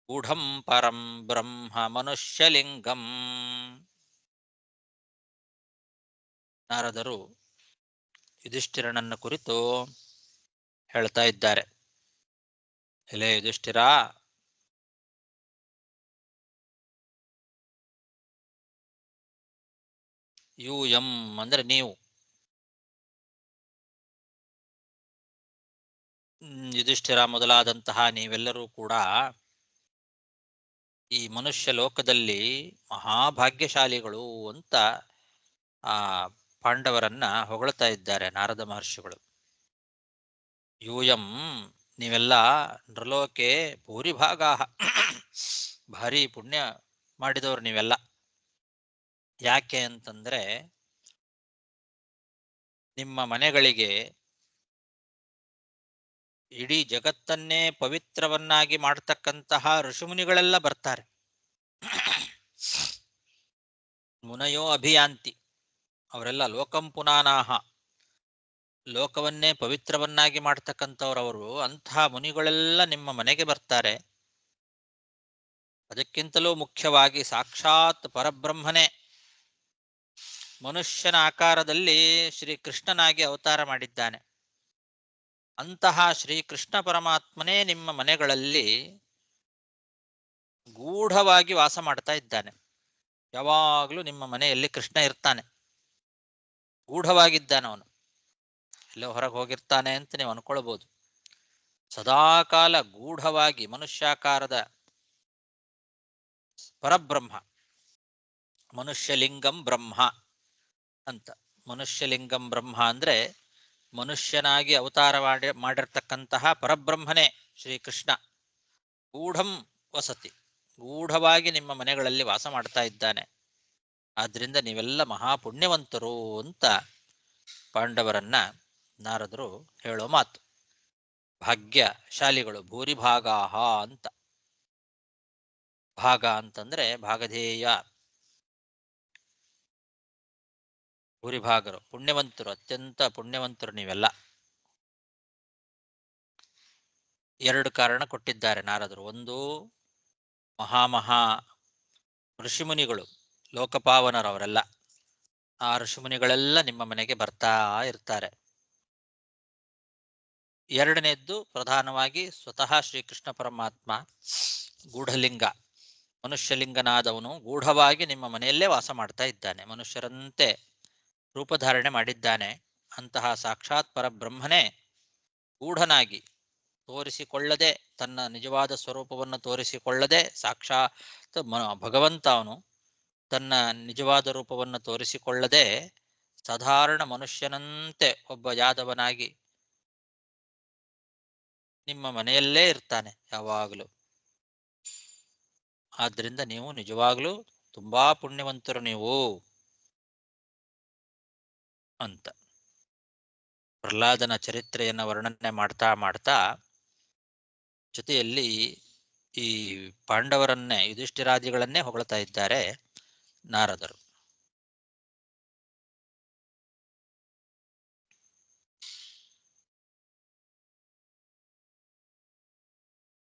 ಗೂಢಂ ಪರಂ ಬ್ರಹ್ಮ ಮನುಷ್ಯಲಿಂಗಂ. ನಾರದರು ಯುಧಿಷ್ಠಿರನನ್ನು ಕುರಿತು ಹೇಳ್ತಾ ಇದ್ದಾರೆ. ಎಲೆ ಯುಧಿಷ್ಠಿರ, ಯೂಯಂ ಅಂದ್ರೆ ನೀವು, ಯುಧಿಷ್ಠಿರ ಮೊದಲಾದಂತಹ ನೀವೆಲ್ಲರೂ ಕೂಡ ಈ ಮನುಷ್ಯ ಲೋಕದಲ್ಲಿ ಮಹಾಭಾಗ್ಯಶಾಲಿಗಳು ಅಂತ ಆ ಪಾಂಡವರನ್ನ ಹೊಗಳ್ತಾ ಇದ್ದಾರೆ ನಾರದ ಮಹರ್ಷಿಗಳು. ಯೂಯಂ ನೀವೆಲ್ಲ ನೃಲೋಕೆ ಭೂರಿಭಾಗಾಃ ಭಾರಿ ಪುಣ್ಯ ಮಾಡಿದವರು ನೀವೆಲ್ಲ. ಯಾಕೆ ಅಂತಂದ್ರೆ ನಿಮ್ಮ ಮನೆಗಳಿಗೆ ಇಡೀ ಜಗತ್ತನ್ನೇ ಪವಿತ್ರವನ್ನಾಗಿ ಮಾಡ್ತಕ್ಕಂತಹ ಋಷಿಮುನಿಗಳೆಲ್ಲ ಬರ್ತಾರೆ. ಮುನಯೋ ಅಭಿಯಾಂತಿ, ಅವರೆಲ್ಲ ಲೋಕಂ ಪುನಾನಾಹ, ಲೋಕವನ್ನೇ ಪವಿತ್ರವನ್ನಾಗಿ ಮಾಡ್ತಕ್ಕಂಥವ್ರವರು. ಅಂತಹ ಮುನಿಗಳೆಲ್ಲ ನಿಮ್ಮ ಮನೆಗೆ ಬರ್ತಾರೆ. ಅದಕ್ಕಿಂತಲೂ ಮುಖ್ಯವಾಗಿ ಸಾಕ್ಷಾತ್ ಪರಬ್ರಹ್ಮನೇ ಮನುಷ್ಯನ ಆಕಾರದಲ್ಲಿ ಶ್ರೀಕೃಷ್ಣನಾಗಿ ಅವತಾರ ಮಾಡಿದ್ದಾನೆ. ಅಂತಹ ಶ್ರೀಕೃಷ್ಣ ಪರಮಾತ್ಮನೇ ನಿಮ್ಮ ಮನೆಗಳಲ್ಲಿ ಗೂಢವಾಗಿ ವಾಸ ಮಾಡ್ತಾ ಇದ್ದಾನೆ. ಯಾವಾಗಲೂ ನಿಮ್ಮ ಮನೆಯಲ್ಲಿ ಕೃಷ್ಣ ಇರ್ತಾನೆ, ಗೂಢವಾಗಿದ್ದಾನೆ. ಅವನು ಎಲ್ಲೋ ಹೊರಗೆ ಹೋಗಿರ್ತಾನೆ ಅಂತ ನೀವು ಅನ್ಕೊಳ್ಬಹುದು. ಸದಾಕಾಲ ಗೂಢವಾಗಿ ಮನುಷ್ಯಾಕಾರದ ಪರಬ್ರಹ್ಮ, ಮನುಷ್ಯಲಿಂಗಂ ಬ್ರಹ್ಮ ಅಂತ. ಮನುಷ್ಯಲಿಂಗಂ ಬ್ರಹ್ಮ ಅಂದ್ರೆ ಮನುಷ್ಯನಾಗಿ ಅವತಾರ ಮಾಡಿರ್ತಕ್ಕಂತಹ ಪರಬ್ರಹ್ಮನೇ ಶ್ರೀಕೃಷ್ಣ. ಗೂಢಂ ವಸತಿ, ಗೂಢವಾಗಿ ನಿಮ್ಮ ಮನೆಗಳಲ್ಲಿ ವಾಸ ಮಾಡ್ತಾ ಇದ್ದಾನೆ. ಆದ್ರಿಂದ ನೀವೆಲ್ಲ ಮಹಾಪುಣ್ಯವಂತರು ಅಂತ ಪಾಂಡವರನ್ನ ನಾರದರು ಹೇಳೋ ಮಾತು. ಭಾಗ್ಯಶಾಲಿಗಳು, ಭೂರಿಭಾಗಾಹ ಅಂತ. ಭಾಗ ಅಂತಂದ್ರೆ ಭಾಗಧೇಯ, ಭೂರಿಭಾಗರು, ಪುಣ್ಯವಂತರು, ಅತ್ಯಂತ ಪುಣ್ಯವಂತರು ನೀವೆಲ್ಲ. ಎರಡು ಕಾರಣ ಕೊಟ್ಟಿದ್ದಾರೆ ನಾರದರು. ಒಂದು, ಮಹಾಮಹಾ ಋಷಿಮುನಿಗಳು, ಲೋಕಪಾವನರವರೆಲ್ಲ. ಆ ಋಷಿಮುನಿಗಳೆಲ್ಲ ನಿಮ್ಮ ಮನೆಗೆ ಬರ್ತಾ ಇರ್ತಾರೆ. ಎರಡನೇದ್ದು ಪ್ರಧಾನವಾಗಿ ಸ್ವತಃ ಶ್ರೀಕೃಷ್ಣ ಪರಮಾತ್ಮ ಗೂಢಲಿಂಗ, ಮನುಷ್ಯಲಿಂಗನಾದವನು ಗೂಢವಾಗಿ ನಿಮ್ಮ ಮನೆಯಲ್ಲೇ ವಾಸ ಮಾಡ್ತಾ ಇದ್ದಾನೆ. ಮನುಷ್ಯರಂತೆ ರೂಪಧಾರಣೆ ಮಾಡಿದ್ದಾನೆ. ಅಂತಹ ಸಾಕ್ಷಾತ್ ಪರಬ್ರಹ್ಮನೇ ಗೂಢನಾಗಿ ತೋರಿಸಿಕೊಳ್ಳದೆ, ತನ್ನ ನಿಜವಾದ ಸ್ವರೂಪವನ್ನು ತೋರಿಸಿಕೊಳ್ಳದೆ, ಸಾಕ್ಷಾತ್ ಭಗವಂತ ಅವನು ತನ್ನ ನಿಜವಾದ ರೂಪವನ್ನು ತೋರಿಸಿಕೊಳ್ಳದೆ ಸಾಧಾರಣ ಮನುಷ್ಯನಂತೆ ಒಬ್ಬ ಯಾದವನಾಗಿ ನಿಮ್ಮ ಮನೆಯಲ್ಲೇ ಇರ್ತಾನೆ ಯಾವಾಗಲೂ. ಆದ್ರಿಂದ ನೀವು ನಿಜವಾಗ್ಲೂ ತುಂಬಾ ಪುಣ್ಯವಂತರು ನೀವು ಅಂತ ಪ್ರಹ್ಲಾದನ ಚರಿತ್ರೆಯನ್ನು ವರ್ಣನೆ ಮಾಡ್ತಾ ಮಾಡ್ತಾ ಜೊತೆಯಲ್ಲಿ ಈ ಪಾಂಡವರನ್ನೇ, ಯುಧಿಷ್ಠಿರಾದಿಗಳನ್ನೇ ಹೊಗಳ್ತಾ ಇದ್ದಾರೆ ನಾರದರು.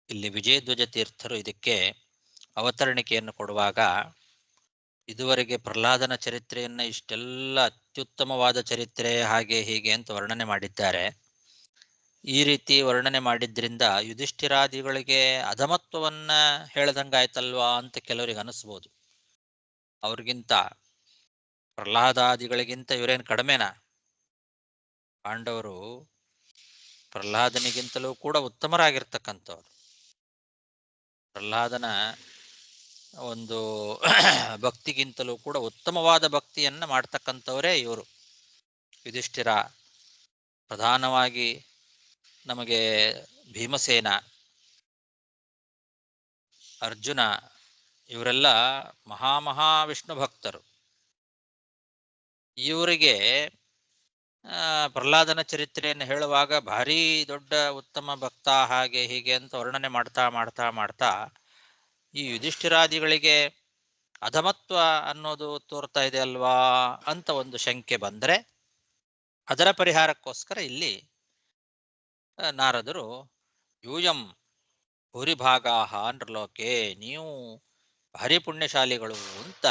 ಇಲ್ಲಿ ವಿಜಯಧ್ವಜ ತೀರ್ಥರು ಇದಕ್ಕೆ ಅವತರಣಿಕೆಯನ್ನು ಕೊಡುವಾಗ, ಇದುವರೆಗೆ ಪ್ರಹ್ಲಾದನ ಚರಿತ್ರೆಯನ್ನ ಇಷ್ಟೆಲ್ಲ ಅತ್ಯುತ್ತಮವಾದ ಚರಿತ್ರೆ ಹಾಗೆ ಹೀಗೆ ಅಂತ ವರ್ಣನೆ ಮಾಡಿದ್ದಾರೆ. ಈ ರೀತಿ ವರ್ಣನೆ ಮಾಡಿದ್ರಿಂದ ಯುಧಿಷ್ಠಿರಾದಿಗಳಿಗೆ ಅಧಮತ್ವವನ್ನ ಹೇಳ್ದಂಗಾಯ್ತಲ್ವಾ ಅಂತ ಕೆಲವರಿಗೆ ಅನಿಸ್ಬೋದು. ಅವ್ರಿಗಿಂತ, ಪ್ರಹ್ಲಾದಾದಿಗಳಿಗಿಂತ ಇವರೇನು ಕಡಿಮೆನಾ? ಪಾಂಡವರು ಪ್ರಹ್ಲಾದನಿಗಿಂತಲೂ ಕೂಡ ಉತ್ತಮರಾಗಿರ್ತಕ್ಕಂಥವ್ರು. ಪ್ರಹ್ಲಾದನ ಒಂದು ಭಕ್ತಿಗಿಂತಲೂ ಕೂಡ ಉತ್ತಮವಾದ ಭಕ್ತಿಯನ್ನ ಮಾಡ್ತಕ್ಕಂಥವರೇ ಇವರು. ಯುಧಿಷ್ಠಿರ, ಪ್ರಧಾನವಾಗಿ ನಮಗೆ ಭೀಮಸೇನ, ಅರ್ಜುನ, ಇವರೆಲ್ಲ ಮಹಾವಿಷ್ಣು ಭಕ್ತರು. ಇವರಿಗೆ ಪ್ರಹ್ಲಾದನ ಚರಿತ್ರೆಯನ್ನು ಹೇಳುವಾಗ ಭಾರಿ ದೊಡ್ಡ ಉತ್ತಮ ಭಕ್ತ ಹಾಗೆ ಹೀಗೆ ಅಂತ ವರ್ಣನೆ ಮಾಡ್ತಾ ಮಾಡ್ತಾ ಮಾಡ್ತಾ ಈ ಯುಧಿಷ್ಠಿರಾದಿಗಳಿಗೆ ಅಧಮತ್ವ ಅನ್ನೋದು ತೋರ್ತಾ ಇದೆ ಅಲ್ವಾ ಅಂತ ಒಂದು ಶಂಕೆ ಬಂದರೆ, ಅದರ ಪರಿಹಾರಕ್ಕೋಸ್ಕರ ಇಲ್ಲಿ ನಾರದರು ಯೂಯಂ ಭೂರಿಭಾಗಾಹ ನೃಲೋಕೆ, ನೀವು ಭಾರಿ ಪುಣ್ಯಶಾಲಿಗಳು ಅಂತ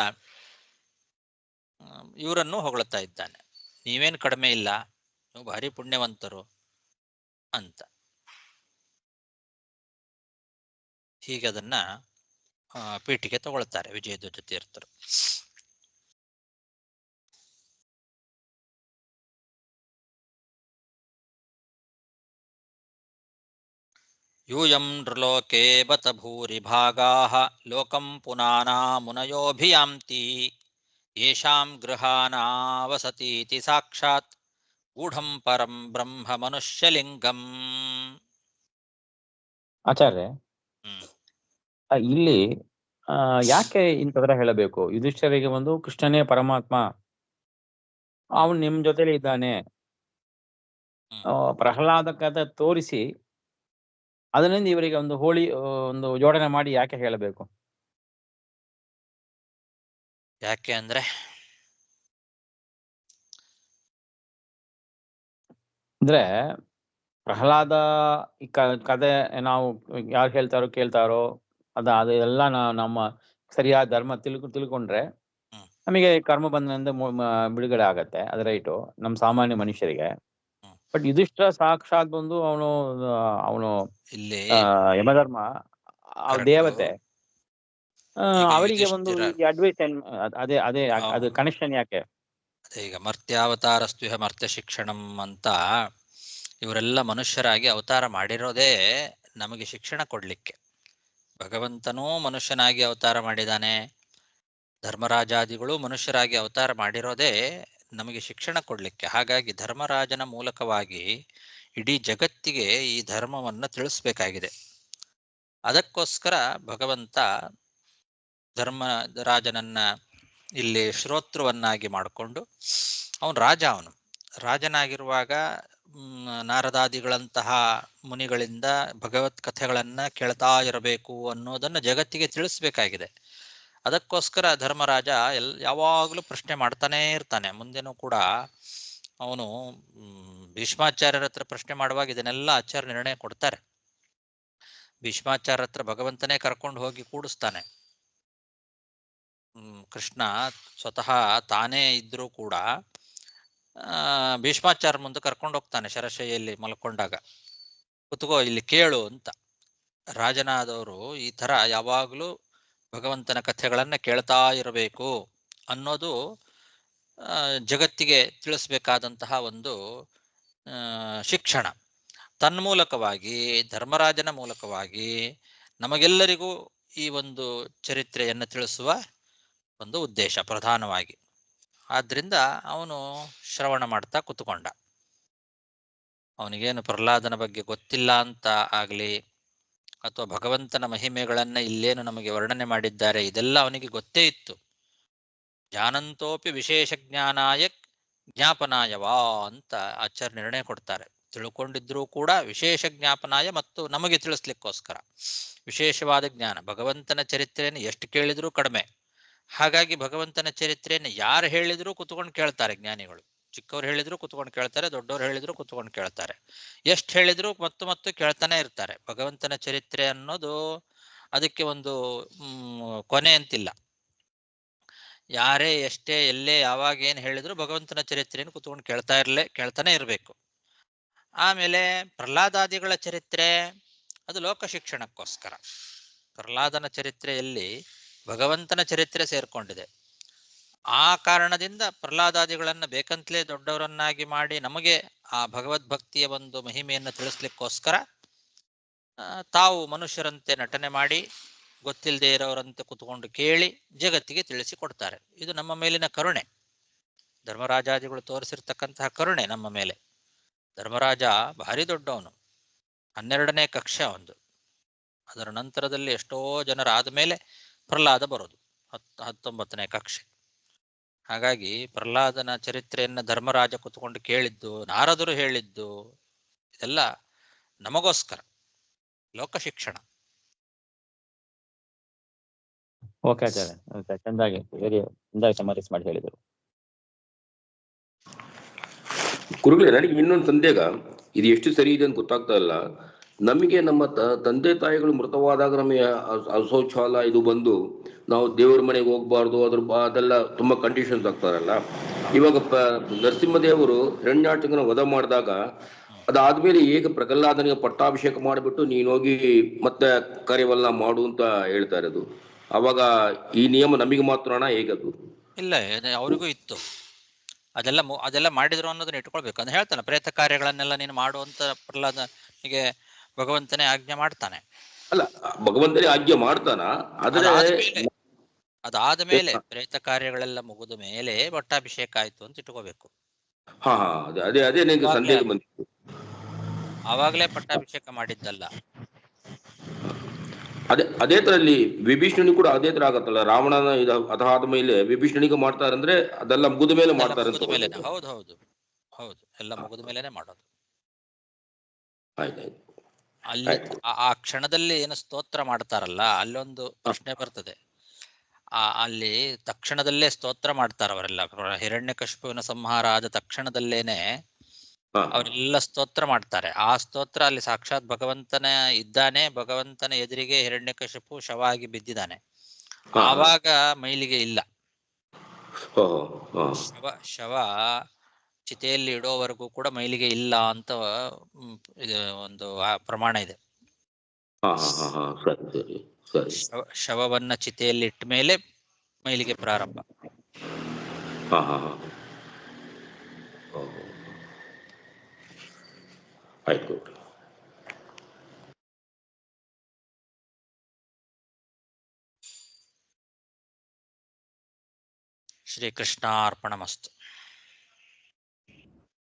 ಇವರನ್ನು ಹೊಗಳ್ತಾ ಇದ್ದಾನೆ. ನೀವೇನು ಕಡಿಮೆ ಇಲ್ಲ, ನೀವು ಭಾರಿ ಪುಣ್ಯವಂತರು ಅಂತ. ಹೀಗೆ ಅದನ್ನ ಪೀಠಿಗೆ ತಗೊಳ್ತಾರೆ ವಿಜಯಧ್ವಜ ತೀರ್ಥರು. ಯೂಯಂ ನೃಲೋಕೆ ಬತ ಭೂರಿಭಾಗಾಃ ಲೋಕಂ ಪುನಾನಾ ಮುನಯೋಭಿಯಾಂತಿ ಯೇಷಾಂ ಗೃಹಾನಾವಸತೀತಿ ಸಾಕ್ಷಾತ್ ಗೂಢಂ ಪರಂ ಬ್ರಹ್ಮ ಮನುಷ್ಯಲಿಂಗಂ. ಆಚಾರ್ಯ, ಇಲ್ಲಿ ಯಾಕೆ ಇಂಥದ್ರ ಹೇಳಬೇಕು? ಯುಧಿಷ್ಠರಿಗೆ ಒಂದು ಕೃಷ್ಣನೇ ಪರಮಾತ್ಮ, ಅವನು ನಿಮ್ ಜೊತೆಲಿ ಇದ್ದಾನೆ, ಪ್ರಹ್ಲಾದ ಕಥೆ ತೋರಿಸಿ ಅದರಿಂದ ಇವರಿಗೆ ಒಂದು ಹೋಳಿ ಒಂದು ಜೋಡಣೆ ಮಾಡಿ ಯಾಕೆ ಹೇಳಬೇಕು? ಯಾಕೆ ಅಂದ್ರೆ ಪ್ರಹ್ಲಾದ ಈ ಕಥೆ ನಾವು ಯಾರು ಕೇಳ್ತಾರೋ ಅದು ಅದೆಲ್ಲ ನಮ್ಮ ಸರಿಯಾದ ಧರ್ಮ ತಿಳ್ಕೊಂಡ್ರೆ ನಮಗೆ ಕರ್ಮ ಬಂಧನದಿಂದ ಬಿಡುಗಡೆ ಆಗತ್ತೆ, ಅದು ರೈಟು, ನಮ್ಮ ಸಾಮಾನ್ಯ ಮನುಷ್ಯರಿಗೆ. ಹ್ಮ್. ಬಟ್ ಯುಧಿಷ್ಠಿರ ಸಾಕ್ಷಾತ್ ಬಂದು ಅವನು ಇಲ್ಲಿ ಯಮಧರ್ಮ Correct. ದೇವತೆ. ಈಗ ಅವರಿಗೆ ಒಂದು ಯುಧಿಷ್ಠಿರ ಅಡ್ವೈಸ್ ಅದೇ ಅದೇ ಅದು ಹೌದು. ಕನೆಕ್ಷನ್ ಯಾಕೆ? ಅದೇ ಈಗ ಮರ್ತ್ಯಾವತಾರಸ್ತ್ವಿಹ ಮರ್ತ್ಯ ಶಿಕ್ಷಣಂ ಅಂತ ಇವರೆಲ್ಲ ಮನುಷ್ಯರಾಗಿ ಅವತಾರ ಮಾಡಿರೋದೇ ನಮಗೆ ಶಿಕ್ಷಣ ಕೊಡ್ಲಿಕ್ಕೆ. ಭಗವಂತನೂ ಮನುಷ್ಯನಾಗಿ ಅವತಾರ ಮಾಡಿದಾನೆ, ಧರ್ಮರಾಜಾದಿಗಳು ಮನುಷ್ಯರಾಗಿ ಅವತಾರ ಮಾಡಿರೋದೇ ನಮಗೆ ಶಿಕ್ಷಣ ಕೊಡ್ಲಿಕ್ಕೆ. ಹಾಗಾಗಿ ಧರ್ಮರಾಜನ ಮೂಲಕವಾಗಿ ಇಡೀ ಜಗತ್ತಿಗೆ ಈ ಧರ್ಮವನ್ನು ತಿಳಿಸ್ಬೇಕಾಗಿದೆ. ಅದಕ್ಕೋಸ್ಕರ ಭಗವಂತ ಧರ್ಮರಾಜನನ್ನ ಇಲ್ಲಿ ಶ್ರೋತೃವನ್ನಾಗಿ ಮಾಡಿಕೊಂಡು, ಅವನು ರಾಜನಾಗಿರುವಾಗ ನಾರದಾದಿಗಳಂತಹ ಮುನಿಗಳಿಂದ ಭಗವತ್ ಕಥೆಗಳನ್ನ ಕೇಳ್ತಾ ಇರಬೇಕು ಅನ್ನೋದನ್ನು ಜಗತ್ತಿಗೆ ತಿಳಿಸ್ಬೇಕಾಗಿದೆ. ಅದಕ್ಕೋಸ್ಕರ ಧರ್ಮರಾಜ ಯಾವಾಗಲೂ ಪ್ರಶ್ನೆ ಮಾಡ್ತಾನೇ ಇರ್ತಾನೆ. ಮುಂದೆನೂ ಕೂಡ ಅವನು ಭೀಷ್ಮಾಚಾರ್ಯರ ಹತ್ರ ಪ್ರಶ್ನೆ ಮಾಡುವಾಗ ಇದನ್ನೆಲ್ಲ ಆಚಾರ್ಯ ನಿರ್ಣಯ ಕೊಡ್ತಾರೆ. ಭೀಷ್ಮಾಚಾರ್ಯರ ಹತ್ರ ಭಗವಂತನೇ ಕರ್ಕೊಂಡು ಹೋಗಿ ಕೂಡಿಸ್ತಾನೆ. ಕೃಷ್ಣ ಸ್ವತಃ ತಾನೇ ಇದ್ರೂ ಕೂಡ ಭೀಷ್ಮಾಚಾರ್ಯ ಮುಂದೆ ಕರ್ಕೊಂಡು ಹೋಗ್ತಾನೆ. ಶರಶೈಯಲ್ಲಿ ಮಲ್ಕೊಂಡಾಗ ಕುತ್ಕೋ ಇಲ್ಲಿ ಕೇಳು ಅಂತ. ರಾಜನಾದವರು ಈ ತರ ಯಾವಾಗಲೂ ಭಗವಂತನ ಕಥೆಗಳನ್ನ ಕೇಳ್ತಾ ಇರಬೇಕು ಅನ್ನೋದು ಜಗತ್ತಿಗೆ ತಿಳಿಸ್ಬೇಕಾದಂತಹ ಒಂದು ಶಿಕ್ಷಣ. ತನ್ಮೂಲಕವಾಗಿ ಧರ್ಮರಾಜನ ಮೂಲಕವಾಗಿ ನಮಗೆಲ್ಲರಿಗೂ ಈ ಒಂದು ಚರಿತ್ರೆಯನ್ನು ತಿಳಿಸುವ ಒಂದು ಉದ್ದೇಶ ಪ್ರಧಾನವಾಗಿ. ಆದ್ರಿಂದ ಅವನು ಶ್ರವಣ ಮಾಡ್ತಾ ಕುತ್ಕೊಂಡ. ಅವನಿಗೇನು ಪ್ರಹ್ಲಾದನ ಬಗ್ಗೆ ಗೊತ್ತಿಲ್ಲ ಅಂತ ಆಗ್ಲಿ, ಅಥವಾ ಭಗವಂತನ ಮಹಿಮೆಗಳನ್ನ ಇಲ್ಲೇನು ನಮಗೆ ವರ್ಣನೆ ಮಾಡಿದ್ದಾರೆ ಇದೆಲ್ಲ ಅವನಿಗೆ ಗೊತ್ತೇ ಇತ್ತು. ಜಾನಂತೋಪಿ ವಿಶೇಷ ಜ್ಞಾನಾಯ ಜ್ಞಾಪನಾಯವಾ ಅಂತ ಆಚಾರ್ಯ ನಿರ್ಣಯ ಕೊಡ್ತಾರೆ. ತಿಳ್ಕೊಂಡಿದ್ರೂ ಕೂಡ ವಿಶೇಷ ಜ್ಞಾಪನಾಯ, ಮತ್ತು ನಮಗೆ ತಿಳಿಸ್ಲಿಕ್ಕೋಸ್ಕರ ವಿಶೇಷವಾದ ಜ್ಞಾನ. ಭಗವಂತನ ಚರಿತ್ರೆಯನ್ನು ಎಷ್ಟು ಕೇಳಿದ್ರೂ ಕಡಿಮೆ. ಹಾಗಾಗಿ ಭಗವಂತನ ಚರಿತ್ರೆಯನ್ನು ಯಾರು ಹೇಳಿದ್ರೂ ಕುತ್ಕೊಂಡು ಕೇಳ್ತಾರೆ ಜ್ಞಾನಿಗಳು. ಚಿಕ್ಕವ್ರು ಹೇಳಿದ್ರು ಕುತ್ಕೊಂಡು ಕೇಳ್ತಾರೆ, ದೊಡ್ಡವ್ರು ಹೇಳಿದ್ರು ಕುತ್ಕೊಂಡು ಕೇಳ್ತಾರೆ. ಎಷ್ಟು ಹೇಳಿದ್ರು ಮತ್ತು ಕೇಳ್ತಾನೆ ಇರ್ತಾರೆ. ಭಗವಂತನ ಚರಿತ್ರೆ ಅನ್ನೋದು ಅದಕ್ಕೆ ಒಂದು ಕೊನೆ ಅಂತಿಲ್ಲ. ಯಾರೇ ಎಷ್ಟೇ ಎಲ್ಲೇ ಯಾವಾಗ ಏನು ಹೇಳಿದ್ರು ಭಗವಂತನ ಚರಿತ್ರೆಯನ್ನು ಕುತ್ಕೊಂಡು ಕೇಳ್ತಾನೆ ಇರಬೇಕು. ಆಮೇಲೆ ಪ್ರಹ್ಲಾದಾದಿಗಳ ಚರಿತ್ರೆ ಅದು ಲೋಕ ಶಿಕ್ಷಣಕ್ಕೋಸ್ಕರ. ಪ್ರಹ್ಲಾದನ ಚರಿತ್ರೆಯಲ್ಲಿ ಭಗವಂತನ ಚರಿತ್ರೆ ಸೇರ್ಕೊಂಡಿದೆ. ಆ ಕಾರಣದಿಂದ ಪ್ರಹ್ಲಾದಾದಿಗಳನ್ನ ಬೇಕಂತಲೇ ದೊಡ್ಡವರನ್ನಾಗಿ ಮಾಡಿ ನಮಗೆ ಆ ಭಗವದ್ಭಕ್ತಿಯ ಒಂದು ಮಹಿಮೆಯನ್ನು ತಿಳಿಸ್ಲಿಕ್ಕೋಸ್ಕರ ತಾವು ಮನುಷ್ಯರಂತೆ ನಟನೆ ಮಾಡಿ ಗೊತ್ತಿಲ್ಲದೆ ಇರೋರಂತೆ ಕುತ್ಕೊಂಡು ಕೇಳಿ ಜಗತ್ತಿಗೆ ತಿಳಿಸಿ ಕೊಡ್ತಾರೆ. ಇದು ನಮ್ಮ ಮೇಲಿನ ಕರುಣೆ, ಧರ್ಮರಾಜಾದಿಗಳು ತೋರಿಸಿರ್ತಕ್ಕಂತಹ ಕರುಣೆ ನಮ್ಮ ಮೇಲೆ. ಧರ್ಮರಾಜ ಭಾರಿ ದೊಡ್ಡವನು, 12ನೇ ಕಕ್ಷೆ ಒಂದು. ಅದರ ನಂತರದಲ್ಲಿ ಎಷ್ಟೋ ಜನರಾದ ಮೇಲೆ ಪ್ರಹ್ಲಾದ ಬರೋದು 19ನೇ ಕಕ್ಷೆ. ಹಾಗಾಗಿ ಪ್ರಹ್ಲಾದನ ಚರಿತ್ರೆಯನ್ನ ಧರ್ಮರಾಜ ಕುತ್ಕೊಂಡು ಕೇಳಿದ್ದು, ನಾರದರು ಹೇಳಿದ್ದು, ಇದೆಲ್ಲ ನಮಗೋಸ್ಕರ ಲೋಕ ಶಿಕ್ಷಣ. ಓಕೆ ಆಚಾರ್ಯ, ಚಂದಾಗಿ ಚಂದಾಗಿ ಸಮರೈಸ್ ಮಾಡಿ ಹೇಳಿದರು. ಗುರುಗಳೇ, ನನಗೆ ಇನ್ನೊಂದು ಸಂದೇಹ, ಇದು ಎಷ್ಟು ಸರಿ ಇದೆ ಅಂತ ಗೊತ್ತಾಗ್ತಾ ಇಲ್ಲ. ನಮಗೆ ನಮ್ಮ ತಂದೆ ತಾಯಿಗಳು ಮೃತವಾದಾಗ ನಮಗೆ ಅಶೌಚಾಲ ಇದು ಬಂದು ನಾವು ದೇವ್ರ ಮನೆಗೆ ಹೋಗ್ಬಾರ್ದು, ಅದೆಲ್ಲ ತುಂಬಾ ಕಂಡೀಷನ್ಸ್ ಆಗ್ತಾರಲ್ಲ. ಇವಾಗ ನರಸಿಂಹದೇವರು ಹಿರಣ್ಯಾಟಕನ ವಧ ಮಾಡಿದಾಗ ಅದಾದ್ಮೇಲೆ ಈಗ ಪ್ರಹ್ಲಾದನಿಗೆ ಪಟ್ಟಾಭಿಷೇಕ ಮಾಡಿಬಿಟ್ಟು ನೀನು ಹೋಗಿ ಮತ್ತೆ ಕಾರ್ಯವನ್ನ ಮಾಡು ಅಂತ ಹೇಳ್ತಾ ಇರೋದು. ಅವಾಗ ಈ ನಿಯಮ ನಮಗೆ ಮಾತ್ರನಾ, ಹೇಗದು? ಇಲ್ಲ, ಅವರಿಗೂ ಇತ್ತು. ಅದೆಲ್ಲ ಮಾಡಿದ್ರು ಅನ್ನೋದನ್ನ ಇಟ್ಕೊಳ್ಬೇಕು. ಅಂತ ಹೇಳ್ತಾನೆ, ಪ್ರೇತ ಕಾರ್ಯಗಳನ್ನೆಲ್ಲ ನೀನು ಮಾಡುವಂತ ಪ್ರಹ್ಲಾದನಿಗೆ ಭಗವಂತನೇ ಆಜ್ಞೆ ಮಾಡ್ತಾನೆ. ಅಲ್ಲ, ಭಗವಂತನೇ ಆಜ್ಞೆ ಮಾಡ್ತಾನ, ಅದಾದ ಮೇಲೆ ಪ್ರೇತ ಕಾರ್ಯಗಳೆಲ್ಲ ಮುಗಿದ ಮೇಲೆ ಪಟ್ಟಾಭಿಷೇಕ ಆಯ್ತು ಅಂತ ಇಟ್ಕೋಬೇಕು. ಹಾ, ಅದೇ ನಿಂಗೆ ಸಂದೇಹ ಬಂದಿತ್ತು. ಆವಾಗಲೇ ಪಟ್ಟಾಭಿಷೇಕ ಮಾಡಿದ್ದಲ್ಲ. ಅದೇ ತರ ಇಲ್ಲಿ ವಿಭೀಷಣಿ ಕೂಡ ಅದೇ ತರ ಆಗತ್ತಲ್ಲ. ರಾವಣನ ಅದಾದ ಮೇಲೆ ವಿಭೀಷಣಿಗೆ ಮಾಡ್ತಾರಂದ್ರೆ ಅದೆಲ್ಲ ಮುಗಿದ ಮೇಲೆ ಮಾಡ್ತಾರೆ. ಹೌದು ಹೌದು ಹೌದು, ಎಲ್ಲ ಮುಗಿದ ಮೇಲೆನೆ ಮಾಡೋದು. ಆಯ್ತಾಯ್ತು. ಅಲ್ಲಿ ಆ ಕ್ಷಣದಲ್ಲಿ ಏನು ಸ್ತೋತ್ರ ಮಾಡ್ತಾರಲ್ಲ, ಅಲ್ಲೊಂದು ಪ್ರಶ್ನೆ ಬರ್ತದೆ. ಅಲ್ಲಿ ತಕ್ಷಣದಲ್ಲೇ ಸ್ತೋತ್ರ ಮಾಡ್ತಾರೆ ಅವರೆಲ್ಲ. ಹಿರಣ್ಯಕಶಿಪುವಿನ ಸಂಹಾರ ಆದ ತಕ್ಷಣದಲ್ಲೇನೆ ಅವರೆಲ್ಲ ಸ್ತೋತ್ರ ಮಾಡ್ತಾರೆ. ಆ ಸ್ತೋತ್ರ ಅಲ್ಲಿ ಸಾಕ್ಷಾತ್ ಭಗವಂತನ ಇದ್ದಾನೆ, ಭಗವಂತನ ಎದುರಿಗೆ ಹಿರಣ್ಯಕಶಿಪು ಶವ ಆಗಿ ಬಿದ್ದಿದ್ದಾನೆ. ಆವಾಗ ಮೈಲಿಗೆ ಇಲ್ಲ. ಹಾ ಹಾ ಶವ ಚಿತೆಯಲ್ಲಿ ಇಡೋವರೆಗೂ ಕೂಡ ಮೈಲಿಗೆ ಇಲ್ಲ ಅಂತ ಇದು ಒಂದು ಪ್ರಮಾಣ ಇದೆ. ಹಾ ಹಾ ಹಾ ಹಾ ಸರಿ ಸರಿ ಸರಿ. ಶವವನ್ನ ಚಿತೆಯಲ್ಲಿ ಇಟ್ಟ ಮೇಲೆ ಮೈಲಿಗೆ ಪ್ರಾರಂಭ. ಹಾ ಹಾ ಹಾ ಆಯ್ತು. ಶ್ರೀಕೃಷ್ಣಾರ್ಪಣಮಸ್ತು.